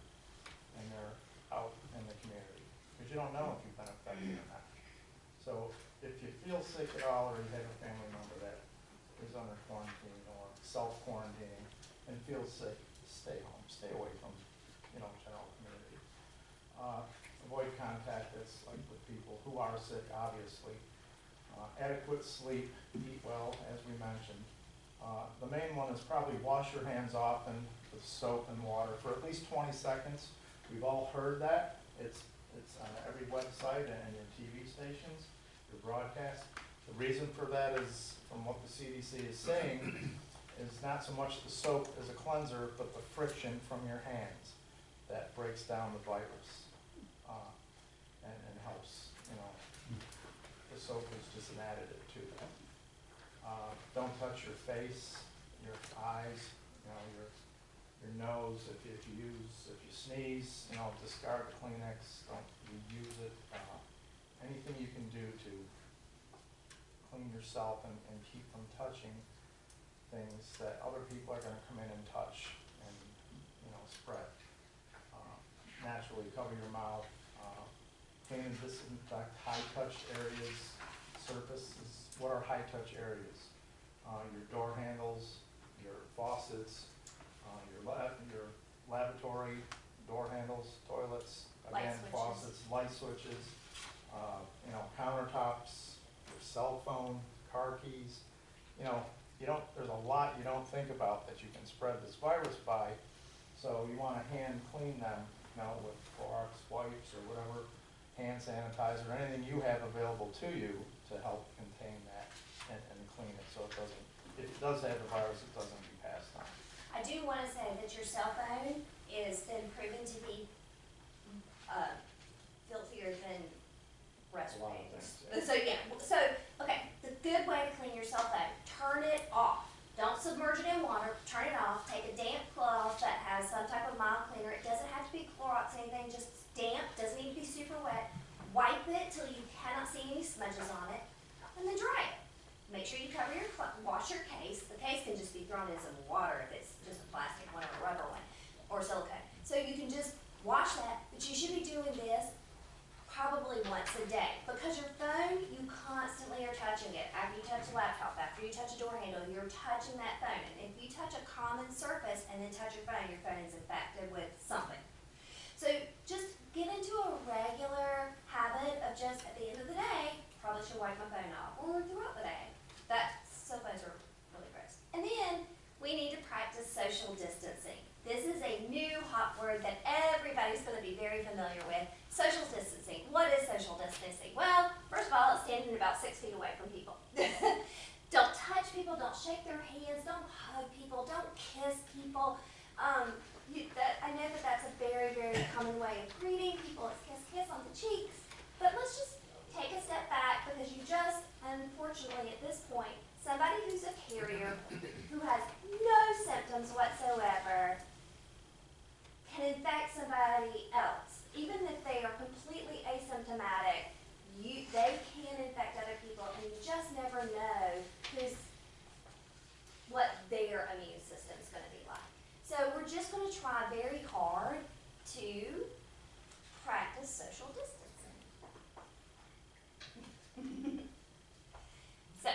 N: And they're out in the community. Because you don't know if you've been affected or not. So if you feel sick at all or you have a family member that is under quarantine or self-quarantining and feels sick, stay home. Stay away from, general community. Avoid contact that's like with people who are sick, obviously. Adequate sleep, eat well, as we mentioned. The main one is probably wash your hands often with soap and water for at least 20 seconds. We've all heard that. It's on every website and your TV stations, your broadcast. The reason for that is, from what the CDC is saying, is not so much the soap as a cleanser, but the friction from your hands that breaks down the virus and helps, The soap is just an additive to that. Don't touch your face, your eyes, your nose. If you sneeze, discard the Kleenex, don't reuse it. Anything you can do to clean yourself and keep from touching things that other people are going to come in and touch and spread. Naturally, cover your mouth. Clean and disinfect high-touch areas, surfaces. What are high-touch areas? Your door handles, your faucets, your lavatory door handles, toilets, again, faucets, light switches, countertops, your cell phone, car keys. There's a lot you don't think about that you can spread this virus by, so you want to hand clean them, with Clorox wipes or whatever, hand sanitizer, anything you have available to you to help contain that and clean it so it doesn't, if it does have the virus, it doesn't be passed on.
M: I do want to say that your cell phone is been proven to be filthier than restrooms. Okay, the good way to clean your cell phone, turn it off. Don't submerge it in water, turn it off, take a damp cloth that has some type of mild cleaner. It doesn't have to be Clorox, anything, just damp, doesn't need to be super wet. Wipe it till you cannot see any smudges on it, and then dry it. Make sure you cover wash your case. The case can just be thrown in some water if it's just a plastic one or a rubber one, or silicone. So you can just wash that, but you should be doing this probably once a day. touching that phone. And if you touch a common surface and then touch your phone is infected with something. So just get into a regular habit of just at the end of the day, probably should wipe my phone off, or throughout the day. Cell phones are really gross. And then we need to practice social distancing. This is a new hot word that everybody's going to be very familiar with. Social distancing. What is social distancing? Well, first of all, it's standing about 6 feet away from people. Don't touch people, don't shake their hands, don't hug people, don't kiss people. I know that that's a very, very common way of greeting people. It's kiss, kiss on the cheeks. But let's just take a step back, because you just, unfortunately at this point, somebody who's a carrier, who has no symptoms whatsoever, can infect somebody else. Even if they are completely asymptomatic, they can infect other people, and you just never know what their immune system is going to be like. So we're just going to try very hard to practice social distancing. So,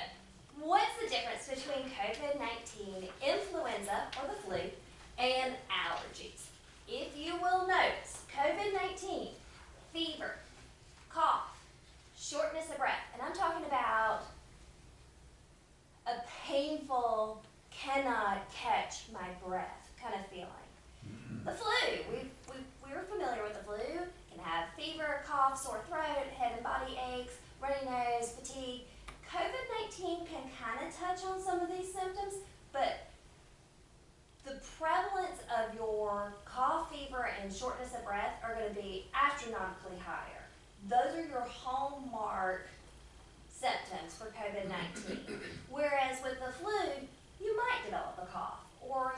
M: what's the difference between COVID-19, influenza, or the flu, and allergies? If you will notice, COVID-19, fever, cough, shortness of breath, and I'm talking about a painful, cannot catch my breath kind of feeling. The flu, we're familiar with the flu. You can have fever, cough, sore throat, head and body aches, runny nose, fatigue. COVID-19 can kind of touch on some of these symptoms, but the prevalence of your cough, fever, and shortness of breath are going to be astronomically higher. Those are your hallmark symptoms for COVID-19. Whereas with the flu, you might develop a cough, or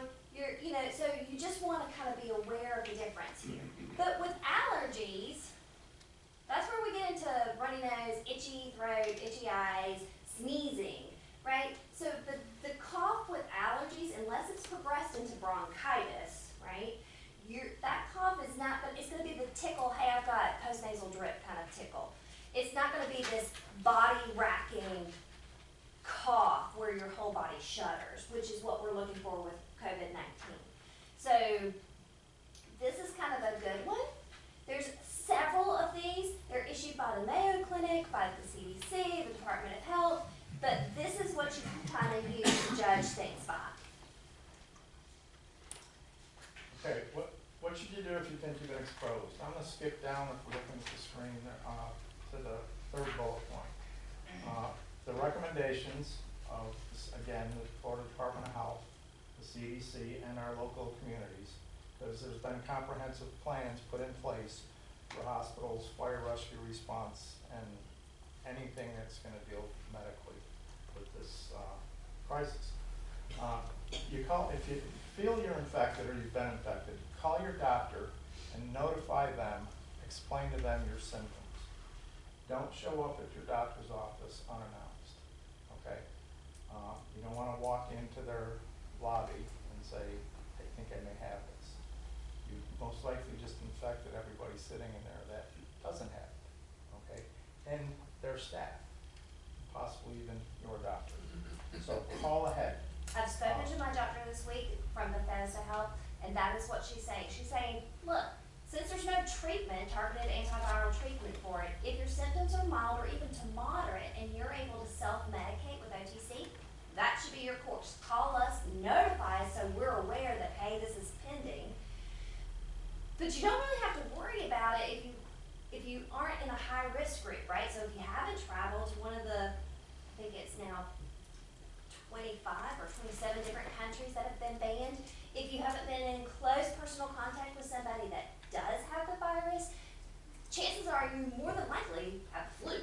M: so you just want to kind of be aware of the difference here. But with allergies, that's where we get into runny nose, itchy throat, itchy eyes, sneezing, right? So the cough with allergies, unless it's progressed into bronchitis, right? That cough is not, but it's going to be the tickle, hey, I've got postnasal drip kind of tickle. It's not going to be this body-racking cough where your whole body shudders, which is what we're looking for with COVID-19. So this is kind of a good one. There's several of these. They're issued by the Mayo Clinic, by the CDC, the Department of Health, but this is what you can kind of use to judge things by.
N: Okay, what should you do if you think you've been exposed? I'm gonna skip down, if we're looking at the screen, to the third bullet point. The recommendations of, again, the Florida Department of Health, the CDC, and our local communities, because there's been comprehensive plans put in place for hospitals, fire rescue response, and anything that's gonna deal medically with this crisis. If you feel you're infected or you've been infected, call your doctor and notify them, explain to them your symptoms. Don't show up at your doctor's office unannounced, okay? You don't wanna walk into their lobby and say, I think I may have this. You most likely just infected everybody sitting in there that doesn't have it, okay? And their staff, possibly even your doctor. So call ahead.
M: I've spoken to my doctor this week from Bethesda Health, and that is what she's saying. She's saying, look, since there's no treatment, targeted antiviral treatment for it, if your symptoms are mild or even to moderate and you're able to self-medicate with OTC, that should be your course. Call us, notify us so we're aware that, hey, this is pending. But you don't really have to worry about it if you aren't in a high-risk group, right? So if you haven't traveled to one of the, I think it's now 25 or 27 different countries that have been banned, if you haven't been in close personal contact with somebody that does have the virus, chances are you more than likely have the flu.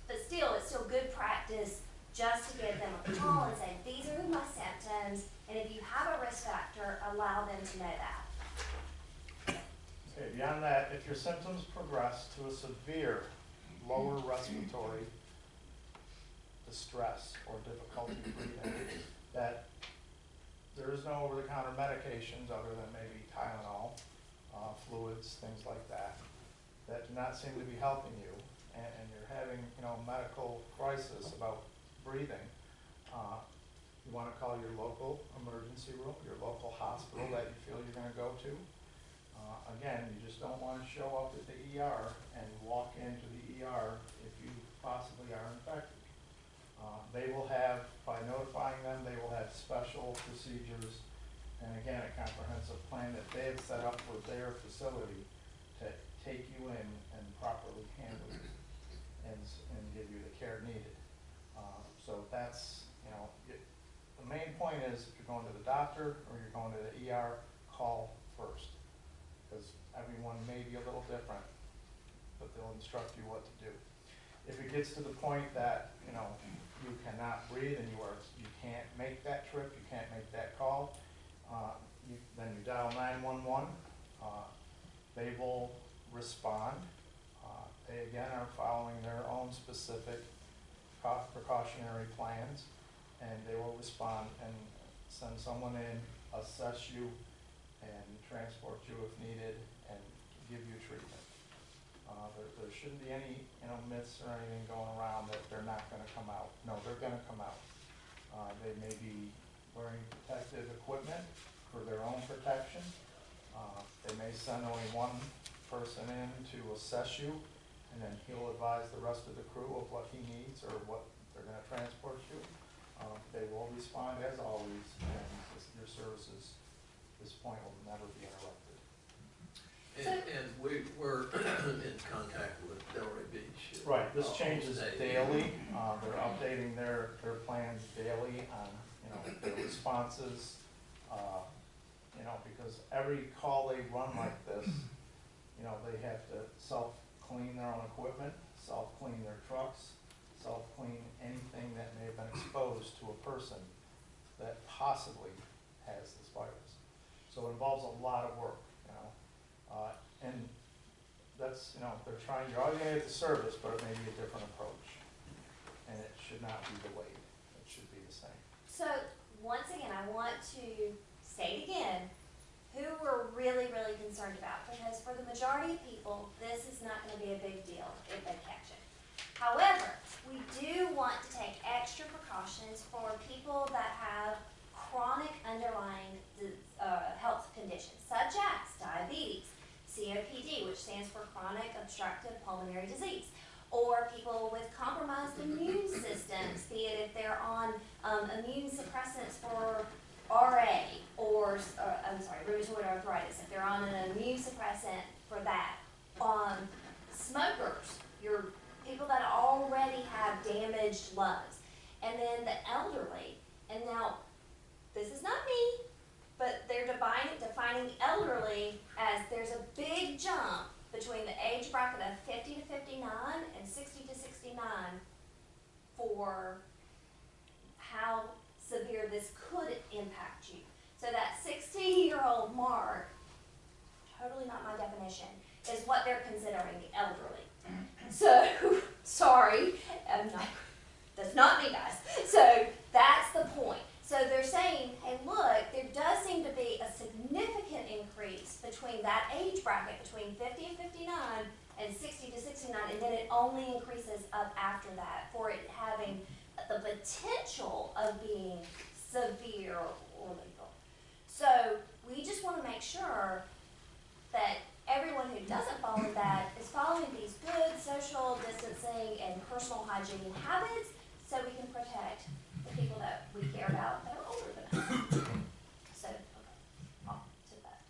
M: But still, it's still good practice just to give them a call and say, these are my symptoms, and if you have a risk factor, allow them to know that.
N: Okay, beyond that, if your symptoms progress to a severe lower respiratory distress or difficulty breathing, that there is no over-the-counter medications other than maybe Tylenol, fluids, things like that do not seem to be helping you, and you're having, medical crisis about breathing, You wanna call your local emergency room, your local hospital that you feel you're gonna go to. Again, you just don't wanna show up at the ER and walk into the ER if you possibly are infected. They will have, by notifying them, they will have special procedures and again, a comprehensive plan that they have set up for their facility to take you in and properly handle you and give you the care needed. So that's, the main point is if you're going to the doctor or you're going to the ER, call first. Because everyone may be a little different, but they'll instruct you what to do. If it gets to the point that, you cannot breathe and you can't make that trip, you can't make that call, then you dial 911. They will respond. They again are following their own specific precautionary plans, and they will respond and send someone in, assess you, and transport you if needed, and give you treatment. There shouldn't be any, myths or anything going around that they're not gonna come out. No, they're gonna come out. They may be wearing protective equipment for their own protection. They may send only one person in to assess you, and then he'll advise the rest of the crew of what he needs or what they're gonna transport you. They will respond as always, and your services at this point will never be interrupted.
I: And we're in contact with Delray Beach.
N: Right, this changes
I: almost
N: daily. They're updating their plans daily on, their responses. Because every call they run like this, they have to self-clean their own equipment, self-clean their trucks, self-clean anything that may have been exposed to a person that possibly has this virus. So it involves a lot of work, and that's, they're trying, you're always gonna get the service, but it may be a different approach. And it should not be delayed, it should be the same.
M: So, once again, I want to say it again, who we're really, really concerned about, because for the majority of people, this is not gonna be a big deal if they catch it. However, we do want to take extra precautions for people that have chronic underlying health conditions, such as diabetes, COPD, which stands for chronic obstructive pulmonary disease, or people with compromised immune systems, be it if they're on immune suppressants for RA or rheumatoid arthritis, if they're on an immune suppressant for that. Smokers, your people that already have damaged lungs, and then the elderly. And now, this is not me, but they're defining elderly as there's a big jump between the age bracket of 50 to 59 and 60 to 69 for how severe this could impact you. So that 60-year-old mark, totally not my definition, is what they're considering elderly. So, sorry, that's not me, guys. So that's the point. So they're saying, hey, look, there does seem to be a significant increase between that age bracket, between 50 and 59 and 60 to 69, and then it only increases up after that for it having the potential of being severe or lethal. So we just want to make sure that everyone who doesn't follow that is following these good social distancing and personal hygiene habits so we can protect the people that we care about that are older than us. So, okay, on to that.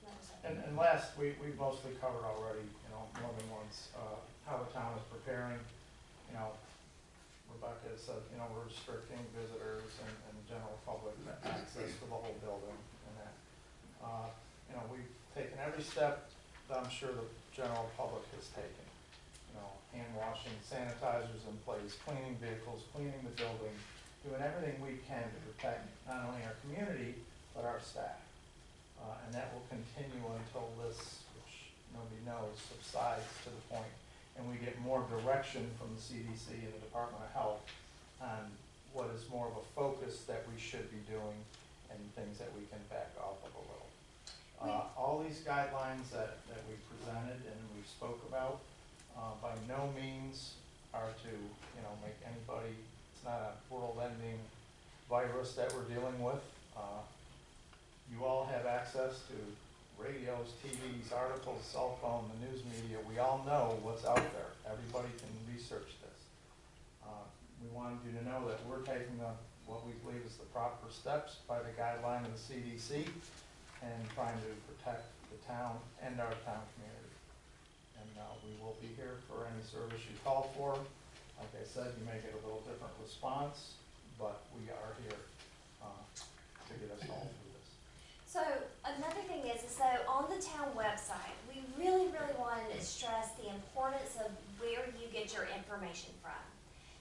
N: And last, we've mostly covered already, more than once, how the town is preparing. Rebecca said, we're restricting visitors and general public access to the whole building and that. We've taken every step that I'm sure the general public has taken. Hand washing, sanitizers in place, cleaning vehicles, cleaning the building, doing everything we can to protect not only our community, but our staff. And that will continue until this, which nobody knows, subsides to the point, and we get more direction from the CDC and the Department of Health on what is more of a focus that we should be doing and things that we can back off of a little. All these guidelines that we presented and we spoke about, by no means are to, make anybody, it's not a world-ending virus that we're dealing with. You all have access to radios, TVs, articles, cell phone, the news media. We all know what's out there. Everybody can research this. We wanted you to know that we're taking what we believe is the proper steps by the guideline of the CDC and trying to protect the town and our town community. And we will be here for any service you call for. Like I said, you may get a little different response, but we are here to get us all through this.
M: So another thing is so on the town website, we really, really wanted to stress the importance of where you get your information from.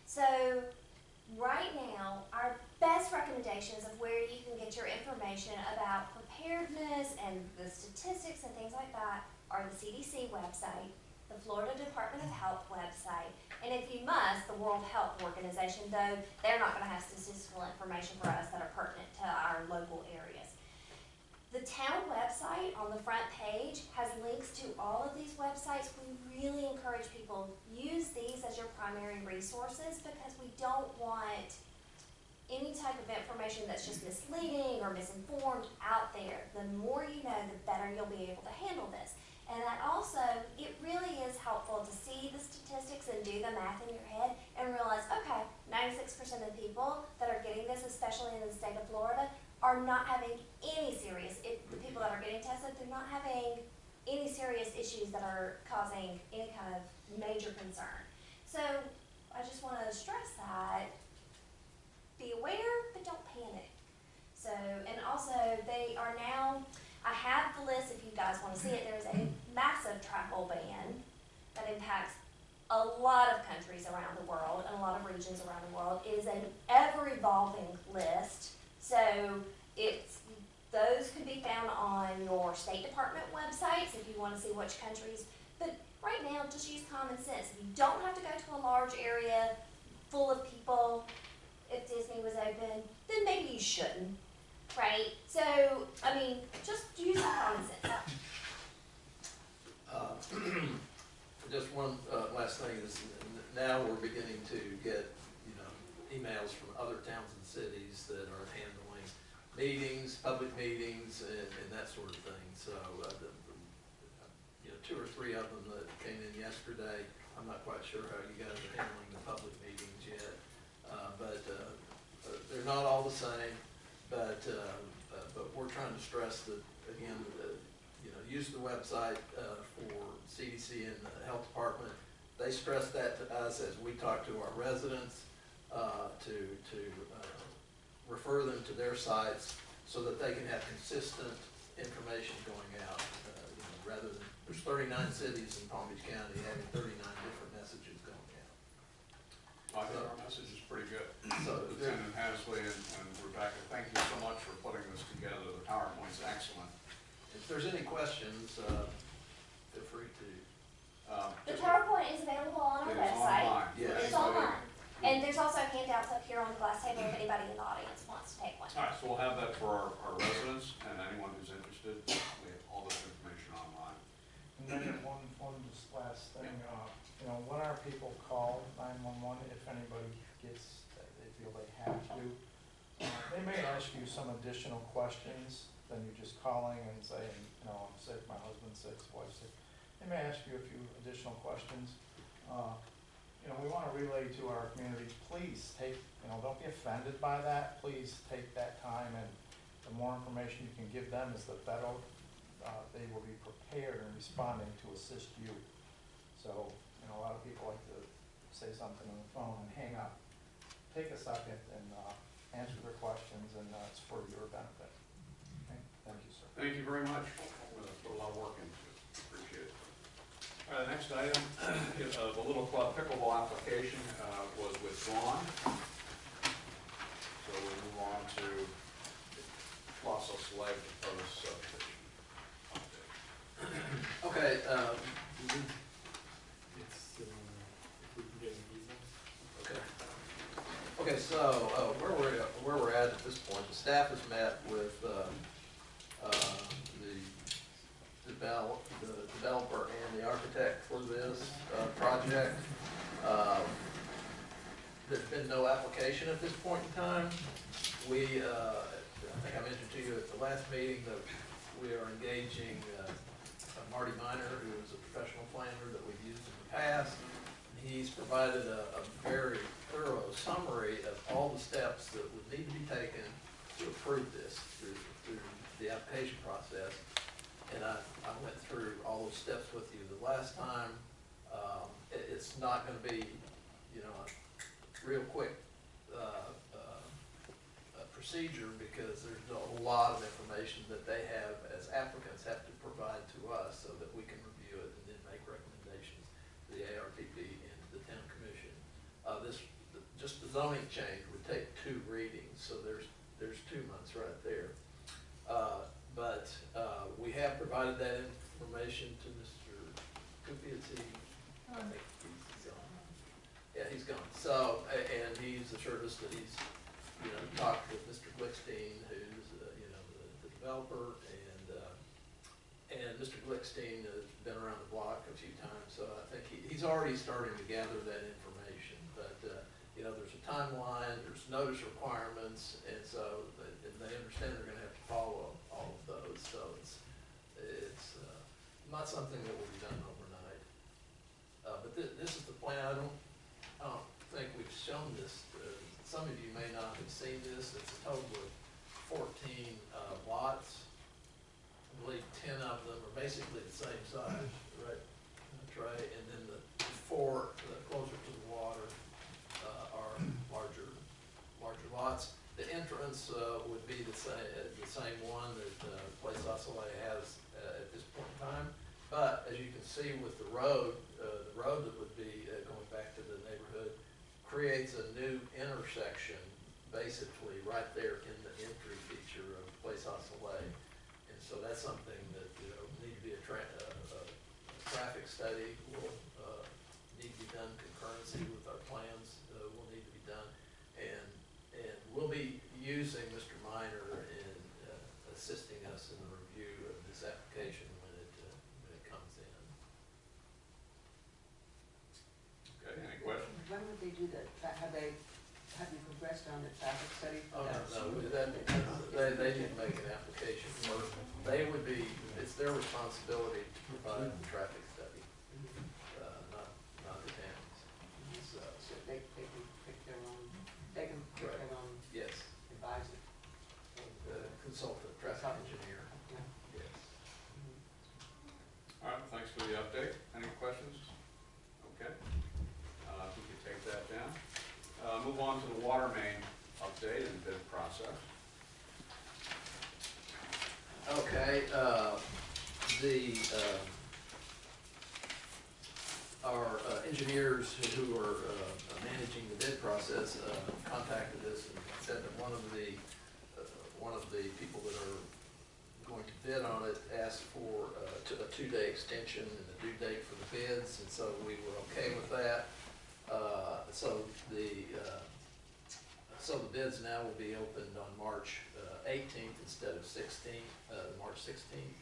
M: So right now, our best recommendations of where you can get your information about preparedness and the statistics and things like that are the CDC website, the Florida Department of Health website, and if you must, the World Health Organization, though they're not going to have statistical information for us that are pertinent to our local areas. The town website on the front page has links to all of these websites. We really encourage people use these as your primary resources because we don't want any type of information that's just misleading or misinformed out there. The more you know, the better you'll be able to handle this. And that also, it really is helpful to see the statistics and do the math in your head and realize, okay, 96% of the people that are getting this, especially in the state of Florida, are not having any serious, the people that are getting tested, they're not having any serious issues that are causing any kind of major concern. So I just want to stress that, be aware, but don't panic. So, and also they are now, I have the list if you guys want to see it. There's a massive travel ban that impacts a lot of countries around the world and a lot of regions around the world. It is an ever-evolving list. So those could be found on your State Department websites if you want to see which countries. But right now, just use common sense. If you don't have to go to a large area full of people, if Disney was open, then maybe you shouldn't. Right? So, I mean, just use common sense.
I: Just one last thing is now we're beginning to get, emails from other towns and cities that are handling meetings, public meetings, and that sort of thing. So, 2 or 3 of them that came in yesterday. I'm not quite sure how you guys are handling the public meetings yet, but they're not all the same. But we're trying to stress that, again, use the website for CDC and the health department. They stress that to us as we talk to our residents to refer them to their sites so that they can have consistent information going out. Rather than, there's 39 cities in Palm Beach County having 39 different messages going out.
A: Well, I think our message is pretty good.
I: So
A: Lieutenant Hasley and Rebecca, thank you so much for putting this together. The PowerPoint's excellent.
I: if there's any questions, feel free to.
M: The PowerPoint is available on our
A: It is
M: website.
A: online.
I: Yes.
M: It's online. And there's also handouts up here on the glass table if anybody in the audience wants to take one.
A: All right, so we'll have that for our residents and anyone who's interested. We have all this information online.
N: And then one just last thing, when our people call 911, if anybody gets, they feel they have to, they may ask you some additional questions than you just calling and saying, I'm sick, my husband's sick, wife's sick. They may ask you a few additional questions. We want to relay to our community, please take, don't be offended by that. Please take that time, and the more information you can give them is the better they will be prepared in responding to assist you. So, a lot of people like to say something on the phone and hang up. Take a second and answer their questions, and it's for your benefit. Okay? Thank you, sir.
A: Thank you very much. We're gonna put a lot of work into it. Appreciate it. All right, the next item, the Little Club pickleball application was withdrawn. So we'll move on to Los Leg proposed subdivision update.
I: Okay,
L: It's, if we can get an easement.
I: okay, so, where we're at this point, the staff has met with, the developer and the architect for this, project. There's been no application at this point in time. We, I think I mentioned to you at the last meeting that we are engaging Marty Miner, who is a professional planner that we've used in the past. He's provided a very thorough summary of all the steps that would need to be taken to approve this through the application process. And I went through all those steps with you the last time. It's not gonna be, you know, a real quick procedure, because there's a lot of information that they have, as applicants, have to provide to us so that we can review it and then make recommendations to the ARPP and to the town commission. Just the zoning change would take 2 readings, so there's 2 months right there. But we have provided that information to Mr. Kupiec. I think he's gone. Yeah, he's gone. So, and he's assured us that he's, you know, talked with Mr. Glickstein, who's, you know, the developer, and Mr. Glickstein has been around the block a few times, so I think he's already starting to gather that information. But, you know, there's a timeline, there's notice requirements, and so they understand they're gonna have to follow all of those, so it's not something that will be done overnight. But this is the plan. I don't think we've shown this. Some of you may not have seen this. It's a total of 14 lots. I believe 10 of them are basically the same size, right, Trey? And then the 4 closer to the water are larger lots. The entrance would be the same one that Place Osaway has at this point in time. But as you can see with the road that would be going back to the neighborhood creates a new intersection, basically right there in the entry feature of Place Osaway. And so that's something that, you know, need to be a traffic study will need to be done, concurrency with our plans will need to be done. And we'll be using Mr. Miner in assisting us in the review of this application when it comes in.
A: Okay, any questions?
C: When would they do that? Have you progressed on the traffic study?
I: Oh, no, they didn't make an application first. They would be, it's their responsibility to provide the traffic study, not the town's.
C: So they can pick their own, they can pick
I: Right.
C: their own
I: Yes,
C: advisor.
I: consultant, traffic engineer,
C: Yeah.
I: yes.
A: All right, thanks for the update. Any questions? Okay. If we could take that down. Move on to the water main update and bid process.
I: Okay, our engineers who are managing the bid process contacted us and said that one of the people that are going to bid on it asked for a 2-day extension and a due date for the bids, and so we were okay with that. So the bids now will be opened on March 18th instead of March 16th.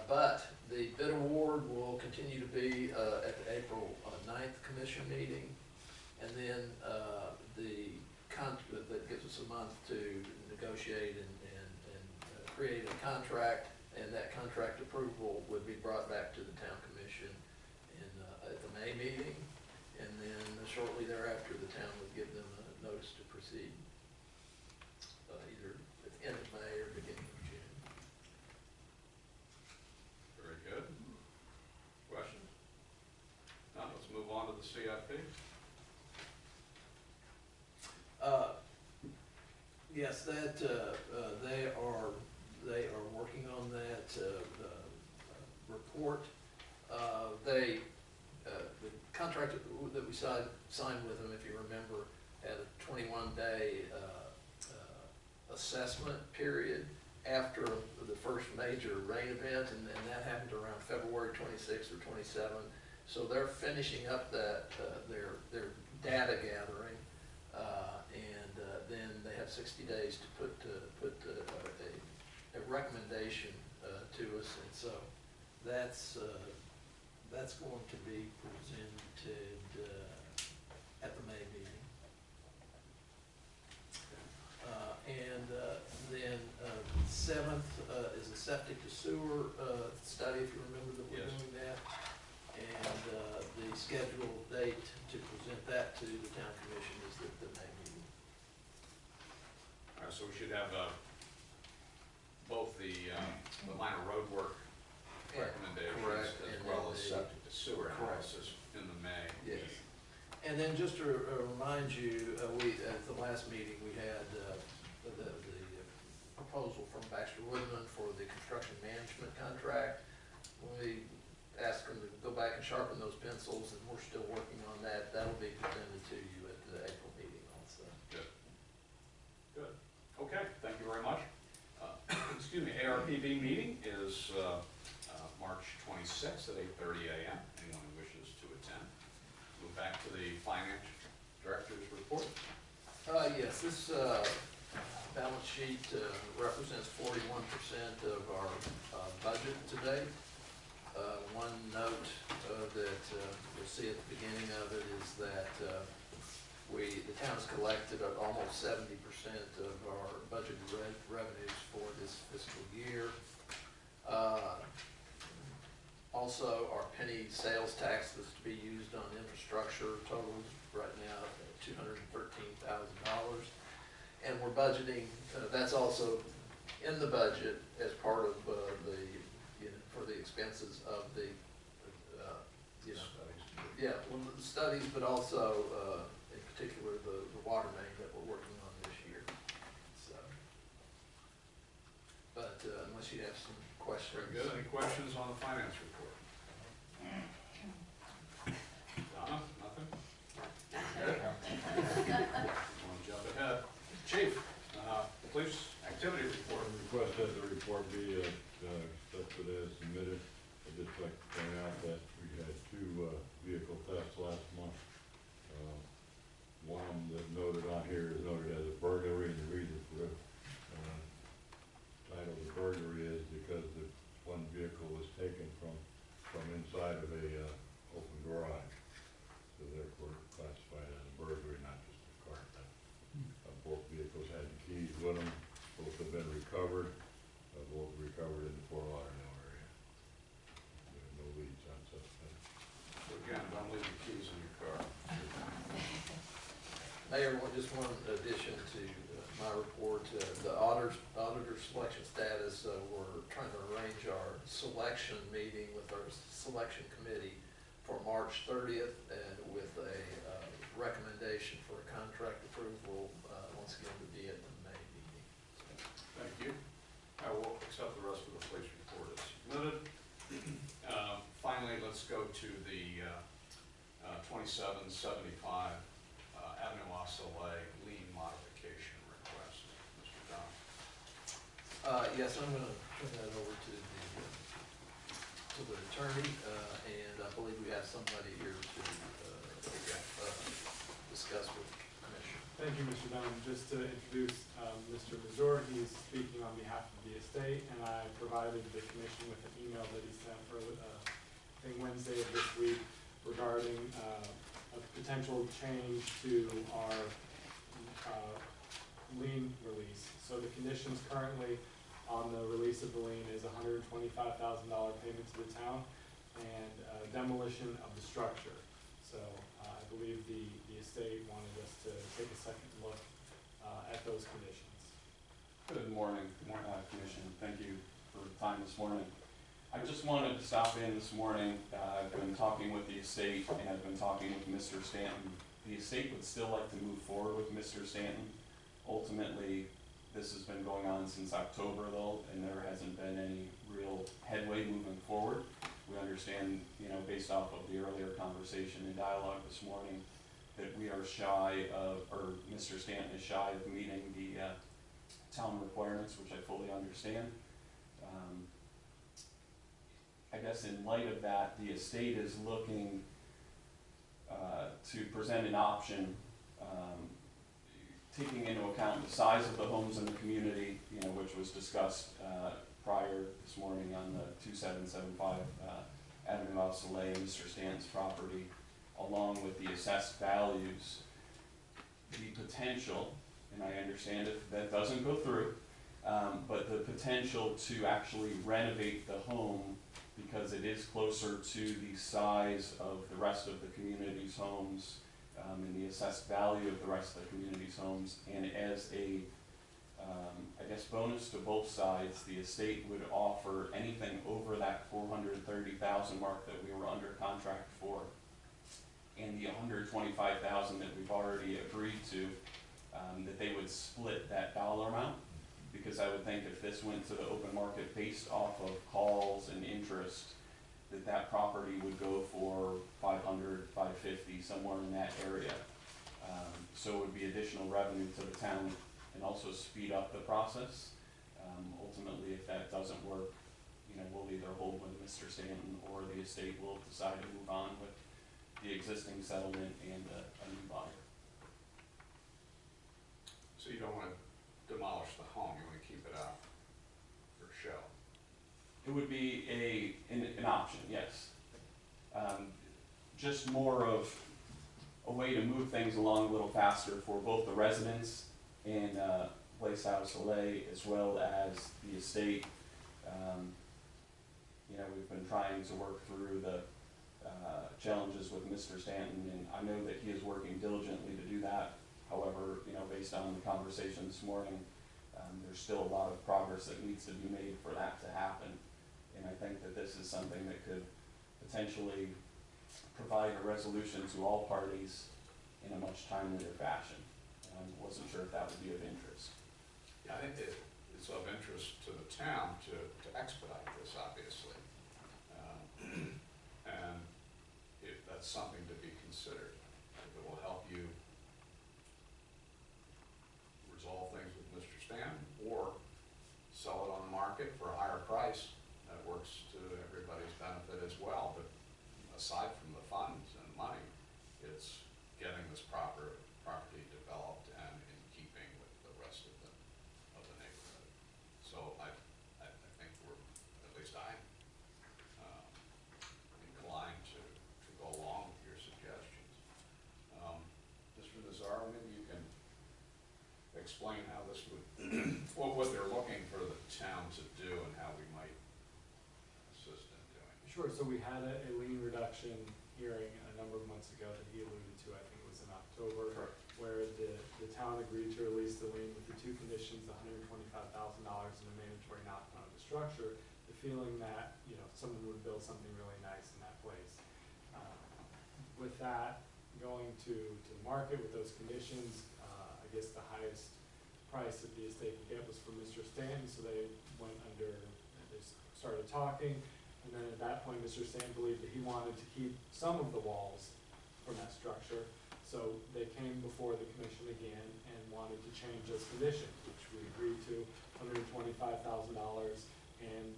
I: But the bid award will continue to be at the April 9th commission meeting. And then that gives us a month to negotiate and create a contract. And that contract approval would be brought back to the town commission at the May meeting. And then shortly thereafter, the town would give them a notice to proceed, either at the end of May or beginning of June.
A: Very good. Questions? Now, let's move on to the CIP.
I: Yes, that, they are working on that report. The contract that we signed with them, if you remember, had a 21-day assessment period after the first major rain event, and that happened around February 26th or 27th. So they're finishing up that their data gathering, and then they have 60 days to put a recommendation to us, and so that's going to be presented at the May meeting. 27th is a septic to sewer study, if you remember that we're
A: Yes.
I: doing that. And the scheduled date to present that to the town commission is the May meeting.
A: All right, so we should have both the minor road work recommendations
I: Correct,
A: as
I: and
A: well
I: then
A: as
I: the-
A: septic to sewer
I: Correct.
A: analysis in the May.
I: Yes. And then just to remind you, we, at the last meeting, we had the proposal from Baxter Woodman for the construction management contract. We asked them to go back and sharpen those pencils, and we're still working on that. That'll be presented to you at the April meeting also.
A: Good. Good. Okay, thank you very much. Excuse me, ARPB meeting is March 26th at 8:30 a.m. Anyone who wishes to attend. Move back to the finance director's report.
I: Yes, this balance sheet represents 41% of our budget today. One note that you'll see at the beginning of it is that the town's collected almost 70% of our budgeted revenues for this fiscal year. Also, our penny sales tax that's to be used on infrastructure totals right now $213,000. And we're budgeting, that's also in the budget as part of for the expenses of the, the studies, but also in particular the water main that we're working on this year. So, but unless you have some questions.
A: Very good. Any questions on the finance report? Donna, nothing? Good. Want to jump ahead? Chief, police activity report.
O: Request that the report be accepted as submitted. I'd just like to point out that we had 2 vehicle thefts last month. One that noted on here is noted as a burglary, and the reason for the title of the burglary is because the one vehicle was taken from inside of a open garage. So therefore classified as a burglary, not just a car theft. Both vehicles had the keys with them. Both have been recovered. Both recovered in the Fort Lauderdale area. There are no leads on suspects.
A: So again, don't leave the keys in your car.
I: Mayor, just one addition to my report, the auditor selection status. We're trying to arrange our selection meeting with our selection committee for March 30th, and with a recommendation for a contract approval, once again to be at the May meeting.
A: Thank you. I will accept the rest of the police report as submitted. Finally, let's go to the 2775 Avenue au Soleil lien modification request. Mr. Don.
I: Yes, I'm going to turn that over to the attorney, and I believe we have somebody here to discuss with the commission.
L: Thank you, Mr. Dunn. Just to introduce Mr. Mazur, he's speaking on behalf of the estate, and I provided the commission with an email that he sent early, I think Wednesday of this week, regarding a potential change to our lien release. So the conditions currently on the release of the lien is $125,000 payment to the town and demolition of the structure. So I believe the estate wanted us to take a second look at those conditions.
P: Good morning, Commission. Thank you for the time this morning. I just wanted to stop in this morning. I've been talking with the estate and I've been talking with Mr. Stanton. The estate would still like to move forward with Mr. Stanton. Ultimately, this has been going on since October though, and there hasn't been any real headway moving forward. We understand, based off of the earlier conversation and dialogue this morning, that we are shy of, or Mr. Stanton is shy of meeting the town requirements, which I fully understand. I guess in light of that, the estate is looking to present an option, taking into account the size of the homes in the community, which was discussed prior this morning on the 2775 Avenue au Soleil, Mr. Stanton's property, along with the assessed values, the potential, and I understand if that doesn't go through, but the potential to actually renovate the home because it is closer to the size of the rest of the community's homes, and the assessed value of the rest of the community's homes, and as a, I guess, bonus to both sides, the estate would offer anything over that 430,000 mark that we were under contract for, and the 125,000 that we've already agreed to, that they would split that dollar amount. Because I would think if this went to the open market based off of calls and interest, that property would go for 500, 550, somewhere in that area. So it would be additional revenue to the town and also speed up the process. Ultimately, if that doesn't work, you know, we'll either hold with Mr. Stanton or the estate will decide to move on with the existing settlement and a new buyer.
A: So you don't want to demolish the home, you want to keep it out for show?
P: It would be an option, yes. Just more of a way to move things along a little faster for both the residents and Place Au Soleil, as well as the estate. You know, we've been trying to work through the challenges with Mr. Stanton, and I know that he is working diligently to do that. However, you know, based on the conversation this morning, there's still a lot of progress that needs to be made for that to happen. And I think that this is something that could potentially provide a resolution to all parties in a much timelier fashion. And I wasn't sure if that would be of interest.
A: Yeah, I think it's of interest to the town to expedite this, obviously. And if that's something to be considered, if it will help you resolve things with Mr. Stanton or sell it on the market for a higher price, that works to everybody's benefit as well. But aside from the funds and money, it's getting this property developed and in keeping with the rest of the neighborhood. So I think we're, at least I'm inclined to go along with your suggestions. Mr. Nazaro, maybe you can explain how this would, what they're looking for the town to do and how we might assist in doing.
L: Sure, so we had a lien reduction hearing a number of months ago that he alluded to, I think it was in October.
A: Correct.
L: Where the town agreed to release the lien with the two conditions, $125,000 and a mandatory knock-on of the structure, the feeling that, you know, someone would build something really nice in that place. With that, going to the market with those conditions, I guess the highest price that the estate could get was from Mr. Stanton, so they went under, they started talking, and then at that point, Mr. Stanton believed that he wanted to keep some of the walls from that structure. So they came before the commission again and wanted to change those conditions, which we agreed to, $125,000 and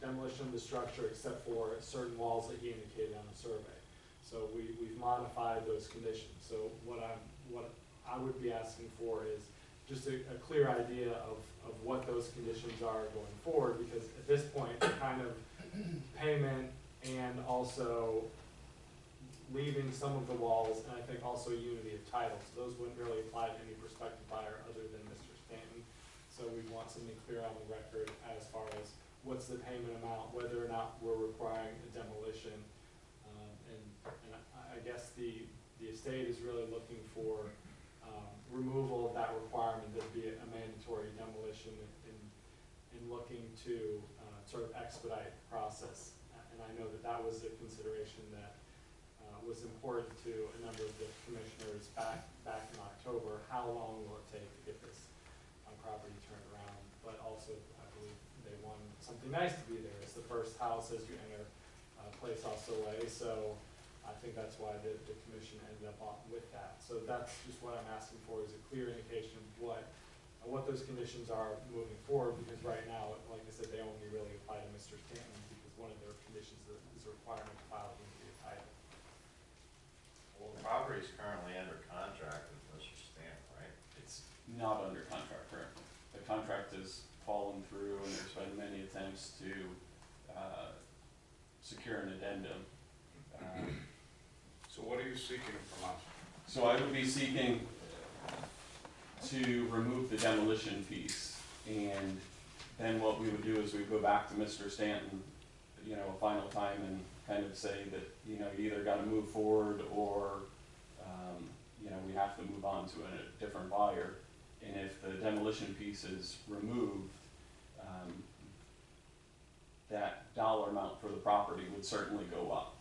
L: demolition of the structure except for certain walls that he indicated on the survey. So we've modified those conditions. So what I would be asking for is just a clear idea of what those conditions are going forward, because at this point, kind of payment and also leaving some of the walls, and I think also unity of title. So those wouldn't really apply to any prospective buyer other than Mr. Stanton. So we want something clear on the record as far as what's the payment amount, whether or not we're requiring a demolition. And I guess the estate is really looking for removal of that requirement, that be a mandatory demolition, and looking to sort of expedite the process. And I know that was a consideration that was important to a number of the commissioners back in October. How long will it take to get this property turned around? But also, I believe they want something nice to be there. It's the first house as you enter Place Au Soleil, so I think that's why the commission ended up with that. So that's just what I'm asking for, is a clear indication of what those conditions are moving forward, because right now, like I said, they only really apply to Mr. Stanton, because one of their conditions is a requirement to file a unity of title.
F: Well, the property is currently under contract with Mr. Stanton, right?
P: It's not under contract currently. The contract has fallen through, and there's been many attempts to secure an addendum.
A: So what are you seeking from us?
P: So I would be seeking to remove the demolition piece And then what we would do is we'd go back to Mr. Stanton, you know, a final time and kind of say that, you know, you either gotta move forward or, you know, we have to move on to a different buyer. And if the demolition piece is removed, that dollar amount for the property would certainly go up.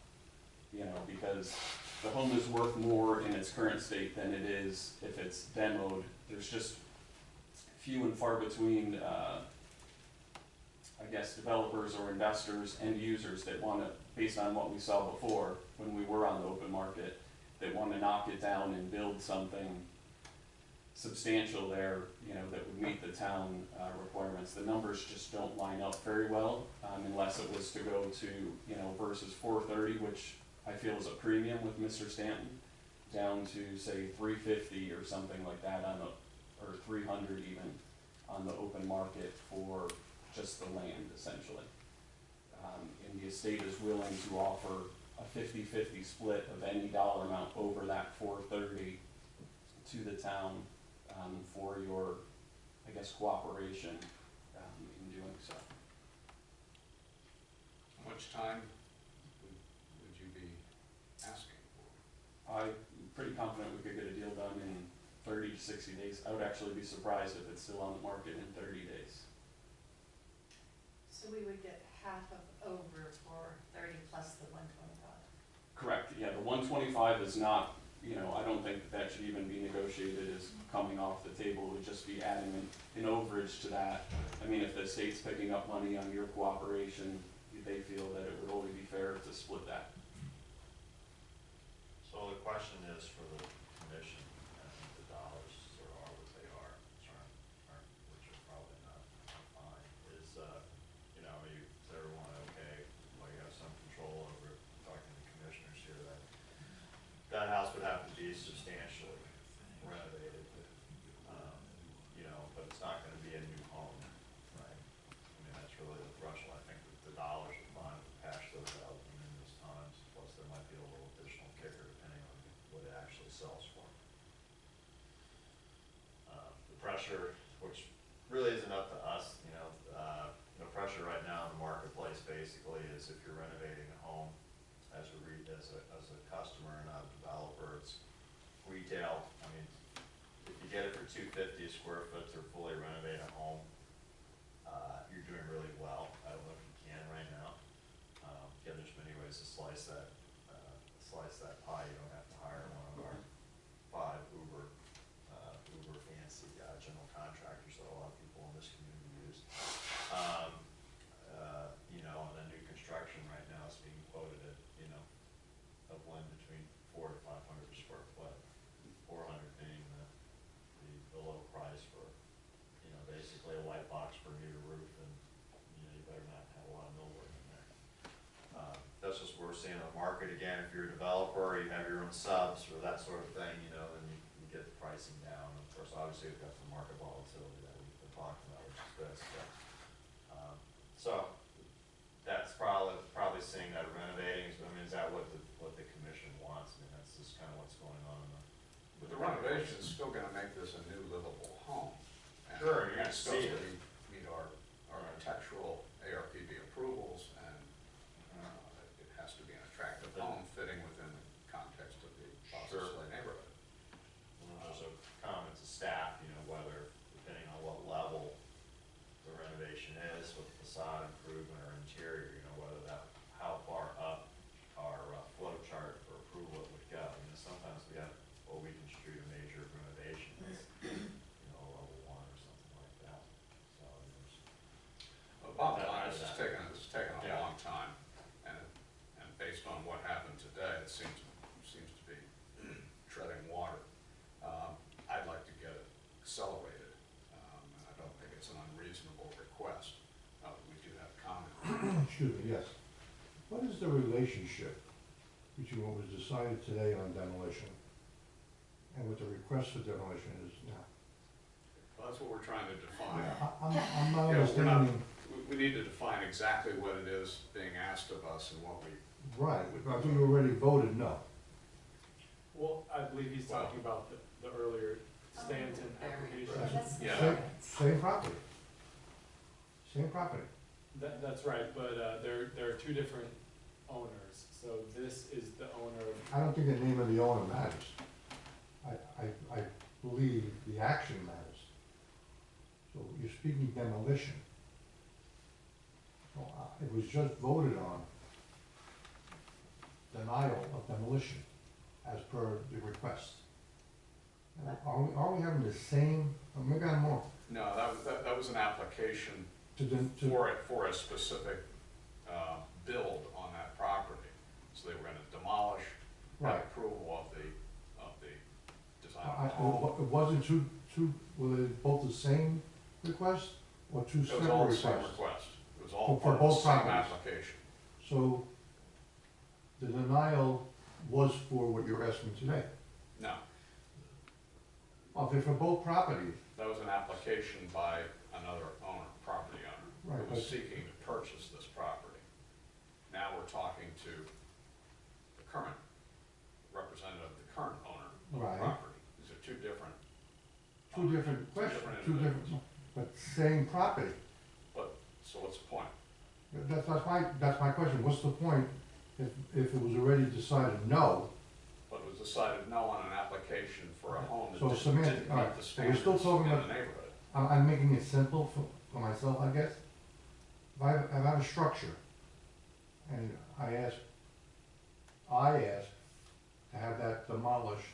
P: You know, because the home is worth more in its current state than it is if it's demoed. There's just few and far between, I guess, developers or investors, end users that want to, based on what we saw before when we were on the open market, that want to knock it down and build something substantial there, you know, that would meet the town requirements. The numbers just don't line up very well unless it was to go to, you know, versus 430, which I feel is a premium with Mr. Stanton, down to say 350 or something like that on a, or 300 even on the open market for just the land essentially. And the estate is willing to offer a 50-50 split of any dollar amount over that 430 to the town for your, I guess, cooperation in doing so.
A: How much time would you be asking for?
P: I'm pretty confident we could get a deal done in 30 to 60 days. I would actually be surprised if it's still on the market in 30 days.
D: So we would get half of over for 30 plus the 125.
P: Correct, yeah, the 125 is not, you know, I don't think that should even be negotiated as coming off the table. It would just be adding an overage to that. I mean, if the state's picking up money on your cooperation, they feel that it would only be fair to split that.
F: So the question is for the commission, and the dollars are what they are, which are probably not fine, is, you know, is everyone okay? Well, you have some control over it, talking to the commissioners here, that house would have to be substantially renovated, you know, but it's not gonna be a new home, right? I mean, that's really the threshold. I think that the dollars are fine to hash those out in those times, plus there might be a little additional kicker depending on what it actually sells for. The pressure, which really isn't up to us, you know, the pressure right now in the marketplace basically is if you're renovating a home as a customer and not a developer, it's retail. I mean, if you get it for $250 a square foot to fully renovate a home, you're doing really well. I don't know if you can right now. Again, there's many ways to slice that pie. You don't have to hire one of our 5 uber fancy general contractors that a lot of people in this community use. You know, and then new construction right now is being quoted at, you know, a blend between $400 to $500 a square foot, 400 being the low price for, you know, basically a white box per meter roof, and you know, you better not have a lot of millwork in there. That's just what we're seeing on the market. Again, if you're a developer, or you have your own subs or that sort of thing, you know, then you get the pricing down. Of course, obviously we've got some market volatility that we've been talking about, which is good. So that's probably seeing that renovating. I mean, is that what the commission wants? I mean, that's just kind of what's going on in
A: But the renovation is still gonna make this a new livable home. And
F: Sure, you're gonna
A: it still
F: see
A: has
F: it.
A: to meet our architectural ARPB approvals, and it has to be an attractive home fitting within the context of the Boston neighborhood.
F: There's a comment to staff, you know, whether, depending on what level the renovation is, with facade improvement or interior, you know, whether how far up our flow chart for approval it would go. You know, sometimes we have what we construe a major renovation, as, you know, level 1 or something like that. So there's.
A: Bottom line, this has taken a
F: Yeah.
A: long time, and based on what happened today, it seems to be treading water. I'd like to get it accelerated, and I don't think it's an unreasonable request. We do have comment.
H: Excuse me, yes. What is the relationship between what was decided today on demolition and what the request for demolition is now?
A: Well, that's what we're trying to define.
H: I'm not
A: Yeah,
H: understanding.
A: we need to define exactly what it is being asked of us and what we.
H: Right, but I think we already voted no.
L: Well, I believe he's talking about the earlier Stanton application.
A: Yeah.
H: Same property. Same property.
L: That's right, but, there are two different owners, so this is the owner of.
H: I don't think the name of the owner matters. I believe the action matters. So you're speaking demolition. So it was just voted on denial of demolition as per the request. And are we having the same, maybe I'm more,
A: No, that was an application
H: to
A: for a specific, build on that property. So they were gonna demolish, have
H: right.
A: approval of the design of the
H: It
A: home.
H: wasn't were they both the same request or two
A: It was
H: separate
A: all the
H: requests?
A: same request. It was all
H: For
A: part of the
H: both
A: same
H: properties.
A: application.
H: So the denial was for what you're asking today.
A: No,
H: Well, if they're for both properties,
A: that was an application by another owner, property owner,
H: Right,
A: who was
H: but-
A: seeking to purchase this property. Now we're talking to the current representative of the current owner of the
H: Right.
A: property. These are two different.
H: two different questions, two
A: individuals.
H: different, but same property.
A: But, so what's the point?
H: That's my question. What's the point if it was already decided no?
A: But it was decided no on an application for a home that
H: So
A: didn't
H: semantic,
A: meet
H: all right,
A: the
H: so we're
A: standards
H: still
A: in
H: talking
A: the
H: about-
A: neighborhood.
H: I'm making it simple for myself, I guess. If I have a structure and I ask to have that demolished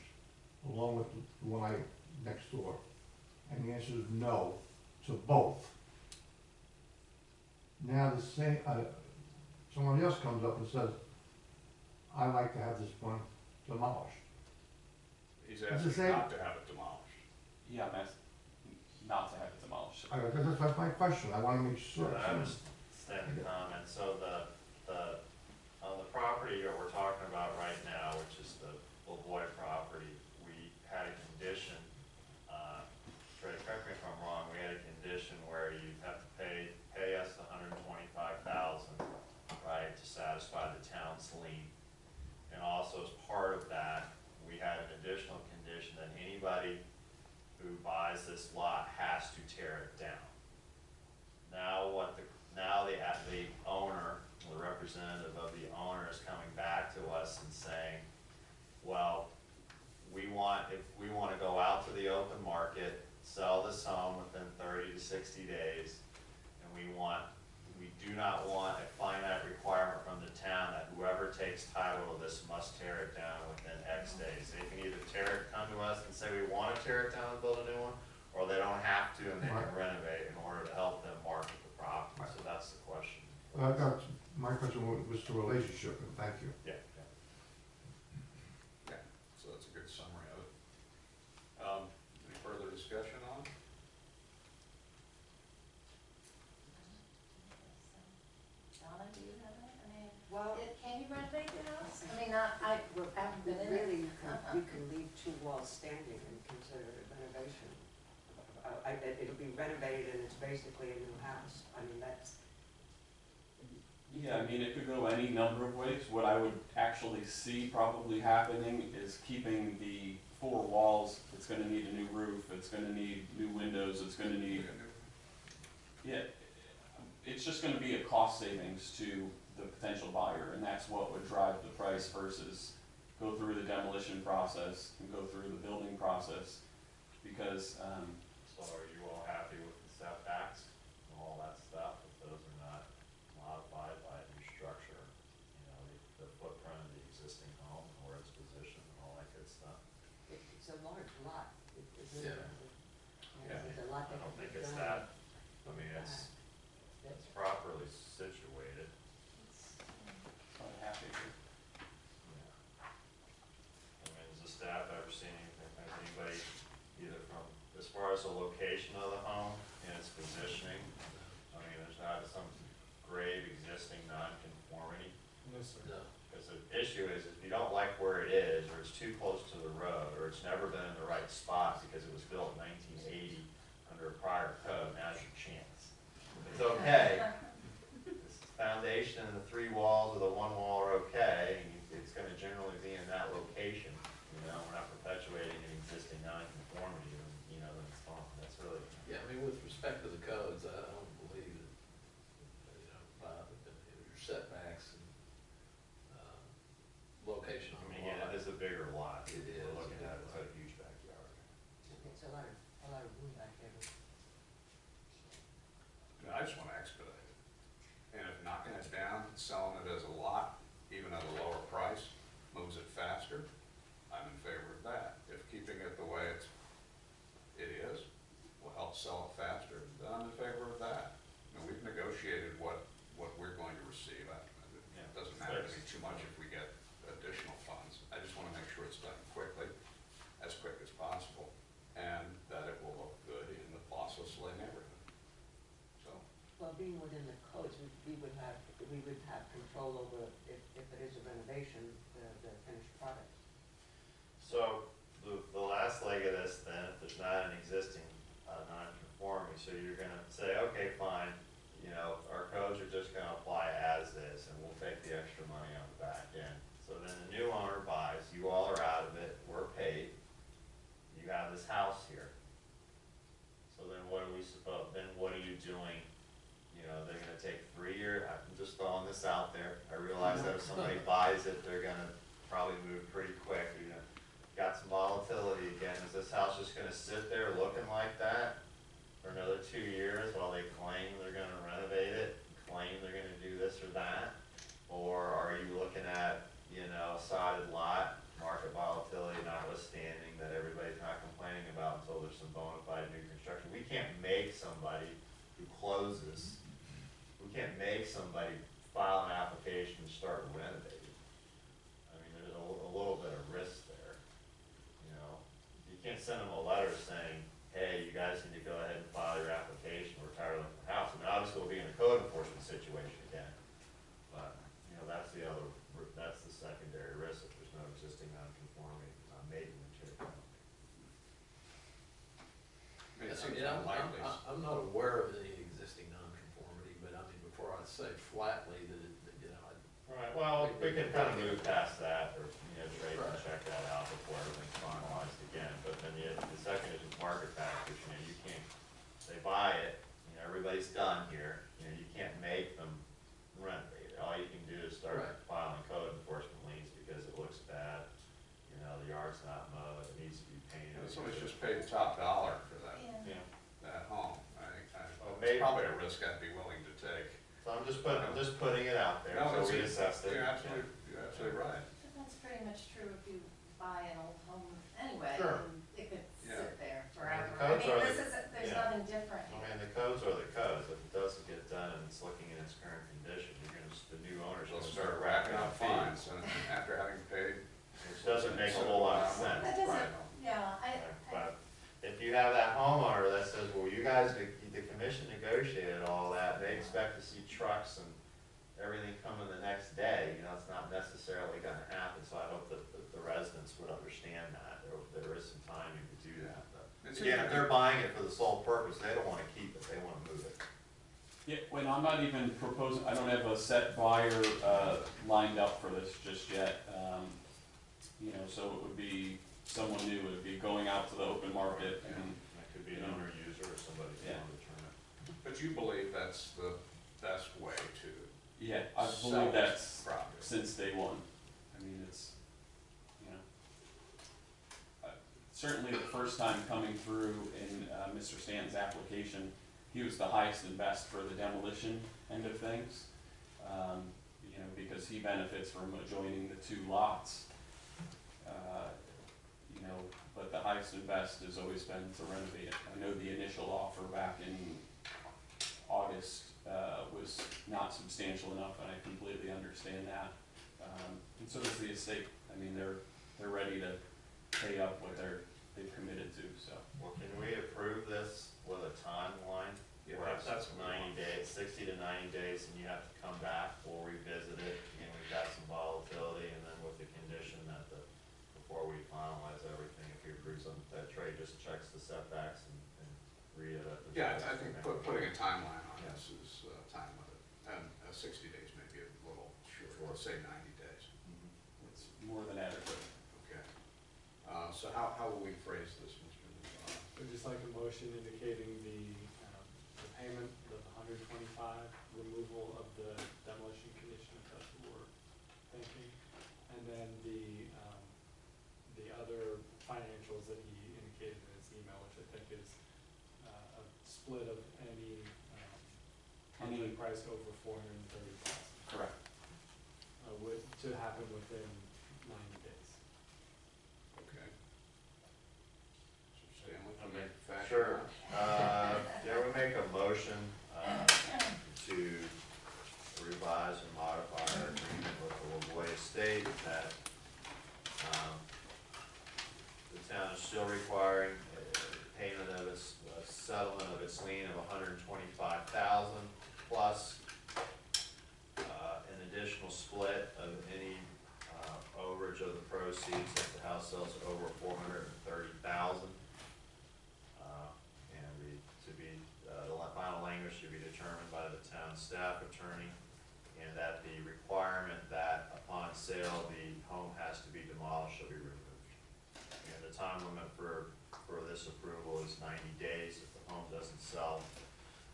H: along with the one next door, and the answer is no to both. Now the same, someone else comes up and says, I'd like to have this one demolished.
A: He's
H: the
A: asking
H: same-
A: not to have it demolished.
P: Yeah, I'm asking not to have it demolished.
H: That's my question. I wanna make sure.
F: I understand the comment, so on the property that we're talking about right now, which is the LaVoy property, we had a condition, Trey, correct me if I'm wrong, we had a condition where you have to pay us $125,000, right, to satisfy the town's lien. And also as part of that, we had an additional condition that anybody who buys this lot has to tear it down. Now the owner, the representative of the owner is coming back to us and saying, well, if we wanna go out to the open market, sell this home within 30 to 60 days, and we do not want a finite requirement from the town that whoever takes title of this must tear it down within X days. They can either come to us and say we wanna tear it down and build a new one, or they don't have to and they can renovate in order to help them market the property, so that's the question.
H: My question was the relationship, and thank you.
F: Yeah.
A: Yeah, so that's a good summary of it. Any further discussion on it?
D: Donna, do you have it? I mean,
C: Well,
D: can you renovate the house? I mean, I haven't been in it.
C: really, you can leave two walls standing and consider it renovation. It'll be renovated and it's basically a new house. I mean, that's.
P: Yeah, I mean, it could go any number of ways. What I would actually see probably happening is keeping the four walls. It's gonna need a new roof, it's gonna need new windows, it's gonna need, yeah, it's just gonna be a cost savings to the potential buyer, and that's what would drive the price versus go through the demolition process and go through the building process, because,
F: So are you all happy with the setbacks and all that stuff, if those are not modified by new structure? You know, the footprint of the existing home, and where it's positioned, and all that good stuff?
C: It's a large lot. It really
I: Yeah.
C: is.
F: Yeah.
C: It's a lot
F: I
C: that
F: don't
C: can
F: think
C: be
F: it's
C: done.
F: that, I mean, it's properly situated.
P: probably half acre.
F: I mean, has the staff ever seen anything, has anybody, either from, as far as the location of the home and its positioning? I mean, there's not some grave existing non-conformity,
L: No, sir.
I: No.
F: because the issue is if you don't like where it is, or it's too close to the road, or it's never been in the right spot because it was built in 1980 under a prior code, now's your chance. If it's okay, this foundation and the three walls or the one wall are okay, and it's gonna generally be in that location, you know, we're not perpetuating an existing non-conformity, and, you know, then it's fine, that's really.
I: Yeah, I mean, with respect to the codes, I don't believe that
C: staying within the codes, we would have control over, if it is a renovation, the finished product.
F: So, the last leg of this then, if there's not an existing, non-conforming, so you're gonna say, okay, fine, you know, our codes are just gonna apply as is, and we'll take the extra money on the back end. So then the new owner buys, you all are out of it, we're paid, you have this house here. So then what are we supposed, then what are you doing? You know, they're gonna take 3 years, I'm just throwing this out there, I realize that if somebody buys it, they're gonna probably move pretty quick, you know. Got some volatility again, is this house just gonna sit there looking like that for another 2 years while they claim they're gonna renovate it, claim they're gonna do this or that? Or are you looking at, you know, a sodded lot, market volatility notwithstanding, that everybody's not complaining about until there's some bona fide new construction? We can't make somebody who closes, we can't make somebody file an application to start renovating. I mean, there's a little bit of risk there, you know? You can't send them a letter saying, hey, you guys need to go ahead and file your application, we're tired of looking for a house. I mean, obviously we'll be in a code enforcement situation again, but, you know, that's the secondary risk if there's no existing non-conforming, mating material.
I: I mean, I'm not aware of any existing nonconformity, but I mean, before I say flatly that, you know,
F: Right, well, we can kind of move past that, or, you know, Trey can check that out before everything's finalized again. But then the second is market factors, you know, you can't, they buy it, you know, everybody's done here, you know, you can't make them renovate it. All you can do is start filing code enforcement liens because it looks bad, you know, the yard's not mowed, it needs to be painted.
A: Somebody's just paid top dollar for that,
F: Yeah.
A: that home.
F: Well,
A: It's
F: maybe,
A: probably a risk I'd be willing to take.
F: so I'm just putting it out there,
A: No,
F: so we
A: it's-
F: assessed it.
A: You're absolutely right.
D: But that's pretty much true if you buy an old home anyway,
F: Sure.
D: and it could
A: Yeah.
D: sit there forever.
F: the
D: I
F: codes
D: mean,
F: are
D: this
F: the-
D: is, there's
F: yeah.
D: nothing different
F: I
D: here.
F: mean, the codes are the codes, if it doesn't get done and it's looking in its current condition, you're gonna, the new owner's
A: They'll
F: gonna
A: start racking up
F: fees,
A: fines after having paid.
F: which doesn't make a whole lot of sense.
D: That doesn't, yeah,
F: But if you have that homeowner that says, well, you guys, the commission negotiated all that, they expect to see trucks and everything coming the next day, you know, it's not necessarily gonna happen, so I hope that the residents would understand that, there is some timing to do that, but. Again, if they're buying it for the sole purpose, they don't wanna keep it, they wanna move it.
P: Yeah, when I'm not even proposing, I don't have a set buyer, lined up for this just yet. You know, so it would be someone new, it would be going out to the open market and,
F: That could be an owner user or somebody who's
P: Yeah.
F: on the term.
A: But you believe that's the best way to
P: yeah, I
A: sell
P: believe
A: this
P: that's
A: property?
P: since day one. I mean, it's, you know. Certainly the first time coming through in, Mr. Stanton's application, he was the highest and best for the demolition end of things. You know, because he benefits from adjoining the 2 lots. You know, but the highest and best has always been to renovate it. I know the initial offer back in August, was not substantial enough, and I completely understand that. And so does the estate. I mean, they're ready to pay up what they've committed to, so.
F: Well, can we approve this with a timeline?
A: Yeah,
F: Where it's
A: that's
F: 90 days, 60 to 90 days, and you have to come back, we'll revisit it, and we've got some volatility, and then with the condition that before we finalize everything, if we approve something, that Trey just checks the setbacks and read it at the.
A: Yeah, I think putting a timeline on this is time limit, and 60 days may be a little short, let's say 90 days.
P: It's more than adequate.
A: Okay. So how will we phrase this, Mr. Nazaro?
L: Would just like a motion indicating the payment of $125, removal of the demolition condition, if that's what we're thinking, and then the other financials that he indicated in his email, which I think is a split of any contract price over $430,000.
P: Correct.
L: To happen within 90 days.
A: Okay. So Stanley, can you fact
F: Sure.
A: that?
F: Yeah, we make a motion, to revise and modify our agreement with the LaVoy Estate that, the town is still requiring payment of a settlement of its lien of $125,000. plus an additional split of any overage of the proceeds if the house sells over $430,000. And the final language to be determined by the town staff attorney, and that the requirement that upon sale the home has to be demolished shall be removed. And the time limit for this approval is 90 days. If the home doesn't sell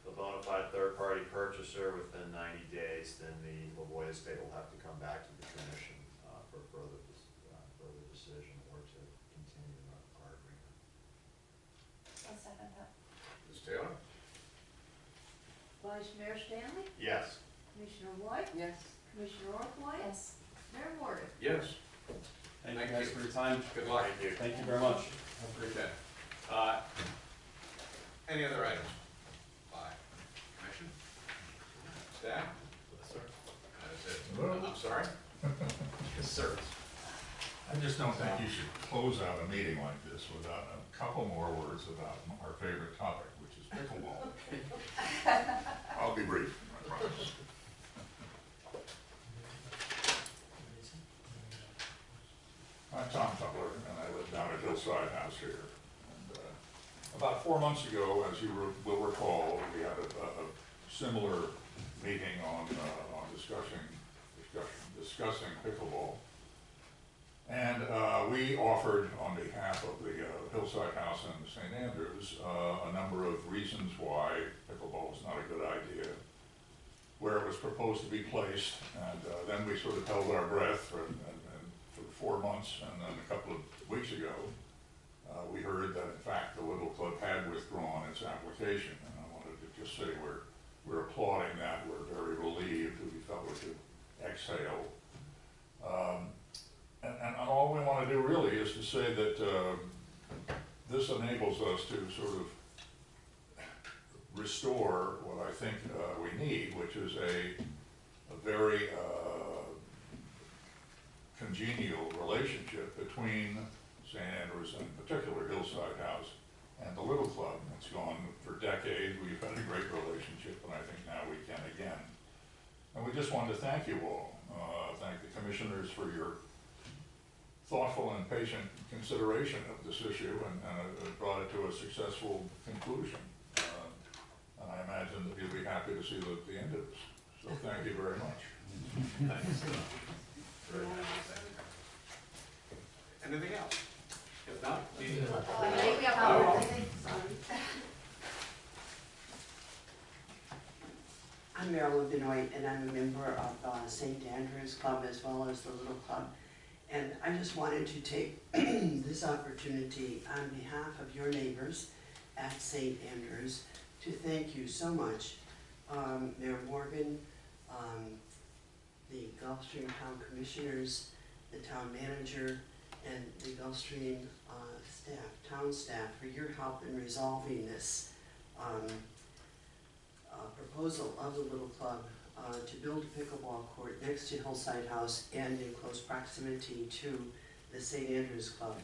F: a bona fide third-party purchaser within 90 days, then the Lavoy estate will have to come back to the commission for further decision or to continue our agreement.
D: I'll second that.
A: Ms. Taylor?
B: Vice Mayor Stanley,
F: Yes.
B: Commissioner White,
C: Yes.
B: Commissioner Orthway,
D: Yes.
B: Mayor Warden.
A: Yes.
P: Thank you
A: Thank
P: guys
A: you.
P: for your time.
A: Good luck.
F: Thank you.
P: Thank you very much.
A: Have a great day. Any other items? By commission? Staff?
L: Sir.
A: That is it.
O: Hello?
A: I'm sorry? Yes, sir.
O: I just don't think you should close out a meeting like this without a couple more words about our favorite topic, which is pickleball. I'll be brief, I promise. I'm Tom Tutler, and I live down at Hillside House here. And, about 4 months ago, as you will recall, we had a similar meeting on discussing pickleball. And we offered, on behalf of the Hillside House and St. Andrews, a number of reasons why pickleball is not a good idea, where it was proposed to be placed, and then we sort of held our breath for 4 months, and then a couple of weeks ago, we heard that in fact the Little Club had withdrawn its application, and I wanted to just say we're applauding that. We're very relieved. We felt we could exhale. And all we want to do really is to say that this enables us to sort of restore what I think we need, which is a very congenial relationship between St. Andrews, and in particular Hillside House, and the Little Club. It's gone for decades. We've had a great relationship, and I think now we can again. And we just wanted to thank you all. Thank the commissioners for your thoughtful and patient consideration of this issue, and it brought it to a successful conclusion. And I imagine that you'll be happy to see the end of this. So thank you very much.
A: Thanks. Very nice. Anything else? If not, meeting.
Q: I'm Marilyn Benoit, and I'm a member of St. Andrews Club as well as the Little Club. And I just wanted to take this opportunity on behalf of your neighbors at St. Andrews to thank you so much, Mayor Morgan, the Gulfstream Town Commissioners, the Town Manager, and the Gulfstream town staff for your help in resolving this proposal of the Little Club to build a pickleball court next to Hillside House and in close proximity to the St. Andrews Club.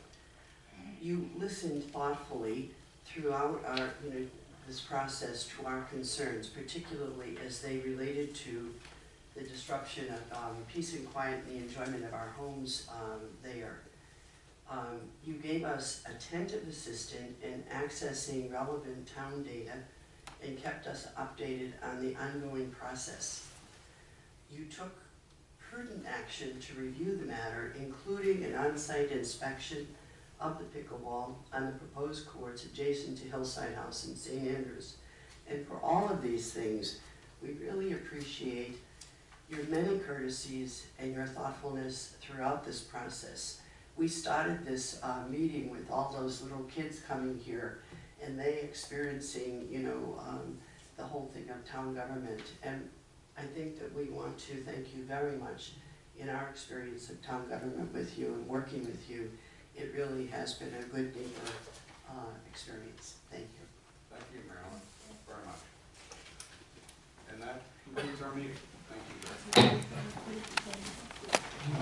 Q: You listened thoughtfully throughout this process to our concerns, particularly as they related to the disruption of peace and quiet and the enjoyment of our homes there. You gave us attentive assistance in accessing relevant town data and kept us updated on the ongoing process. You took prudent action to review the matter, including an on-site inspection of the pickleball on the proposed courts adjacent to Hillside House in St. Andrews. And for all of these things, we really appreciate your many courtesies and your thoughtfulness throughout this process. We started this meeting with all those little kids coming here and they experiencing, the whole thing of town government. And I think that we want to thank you very much in our experience of town government with you and working with you. It really has been a good neighbor experience. Thank you.
A: Thank you, Marilyn, very much. And that concludes our meeting. Thank you very much.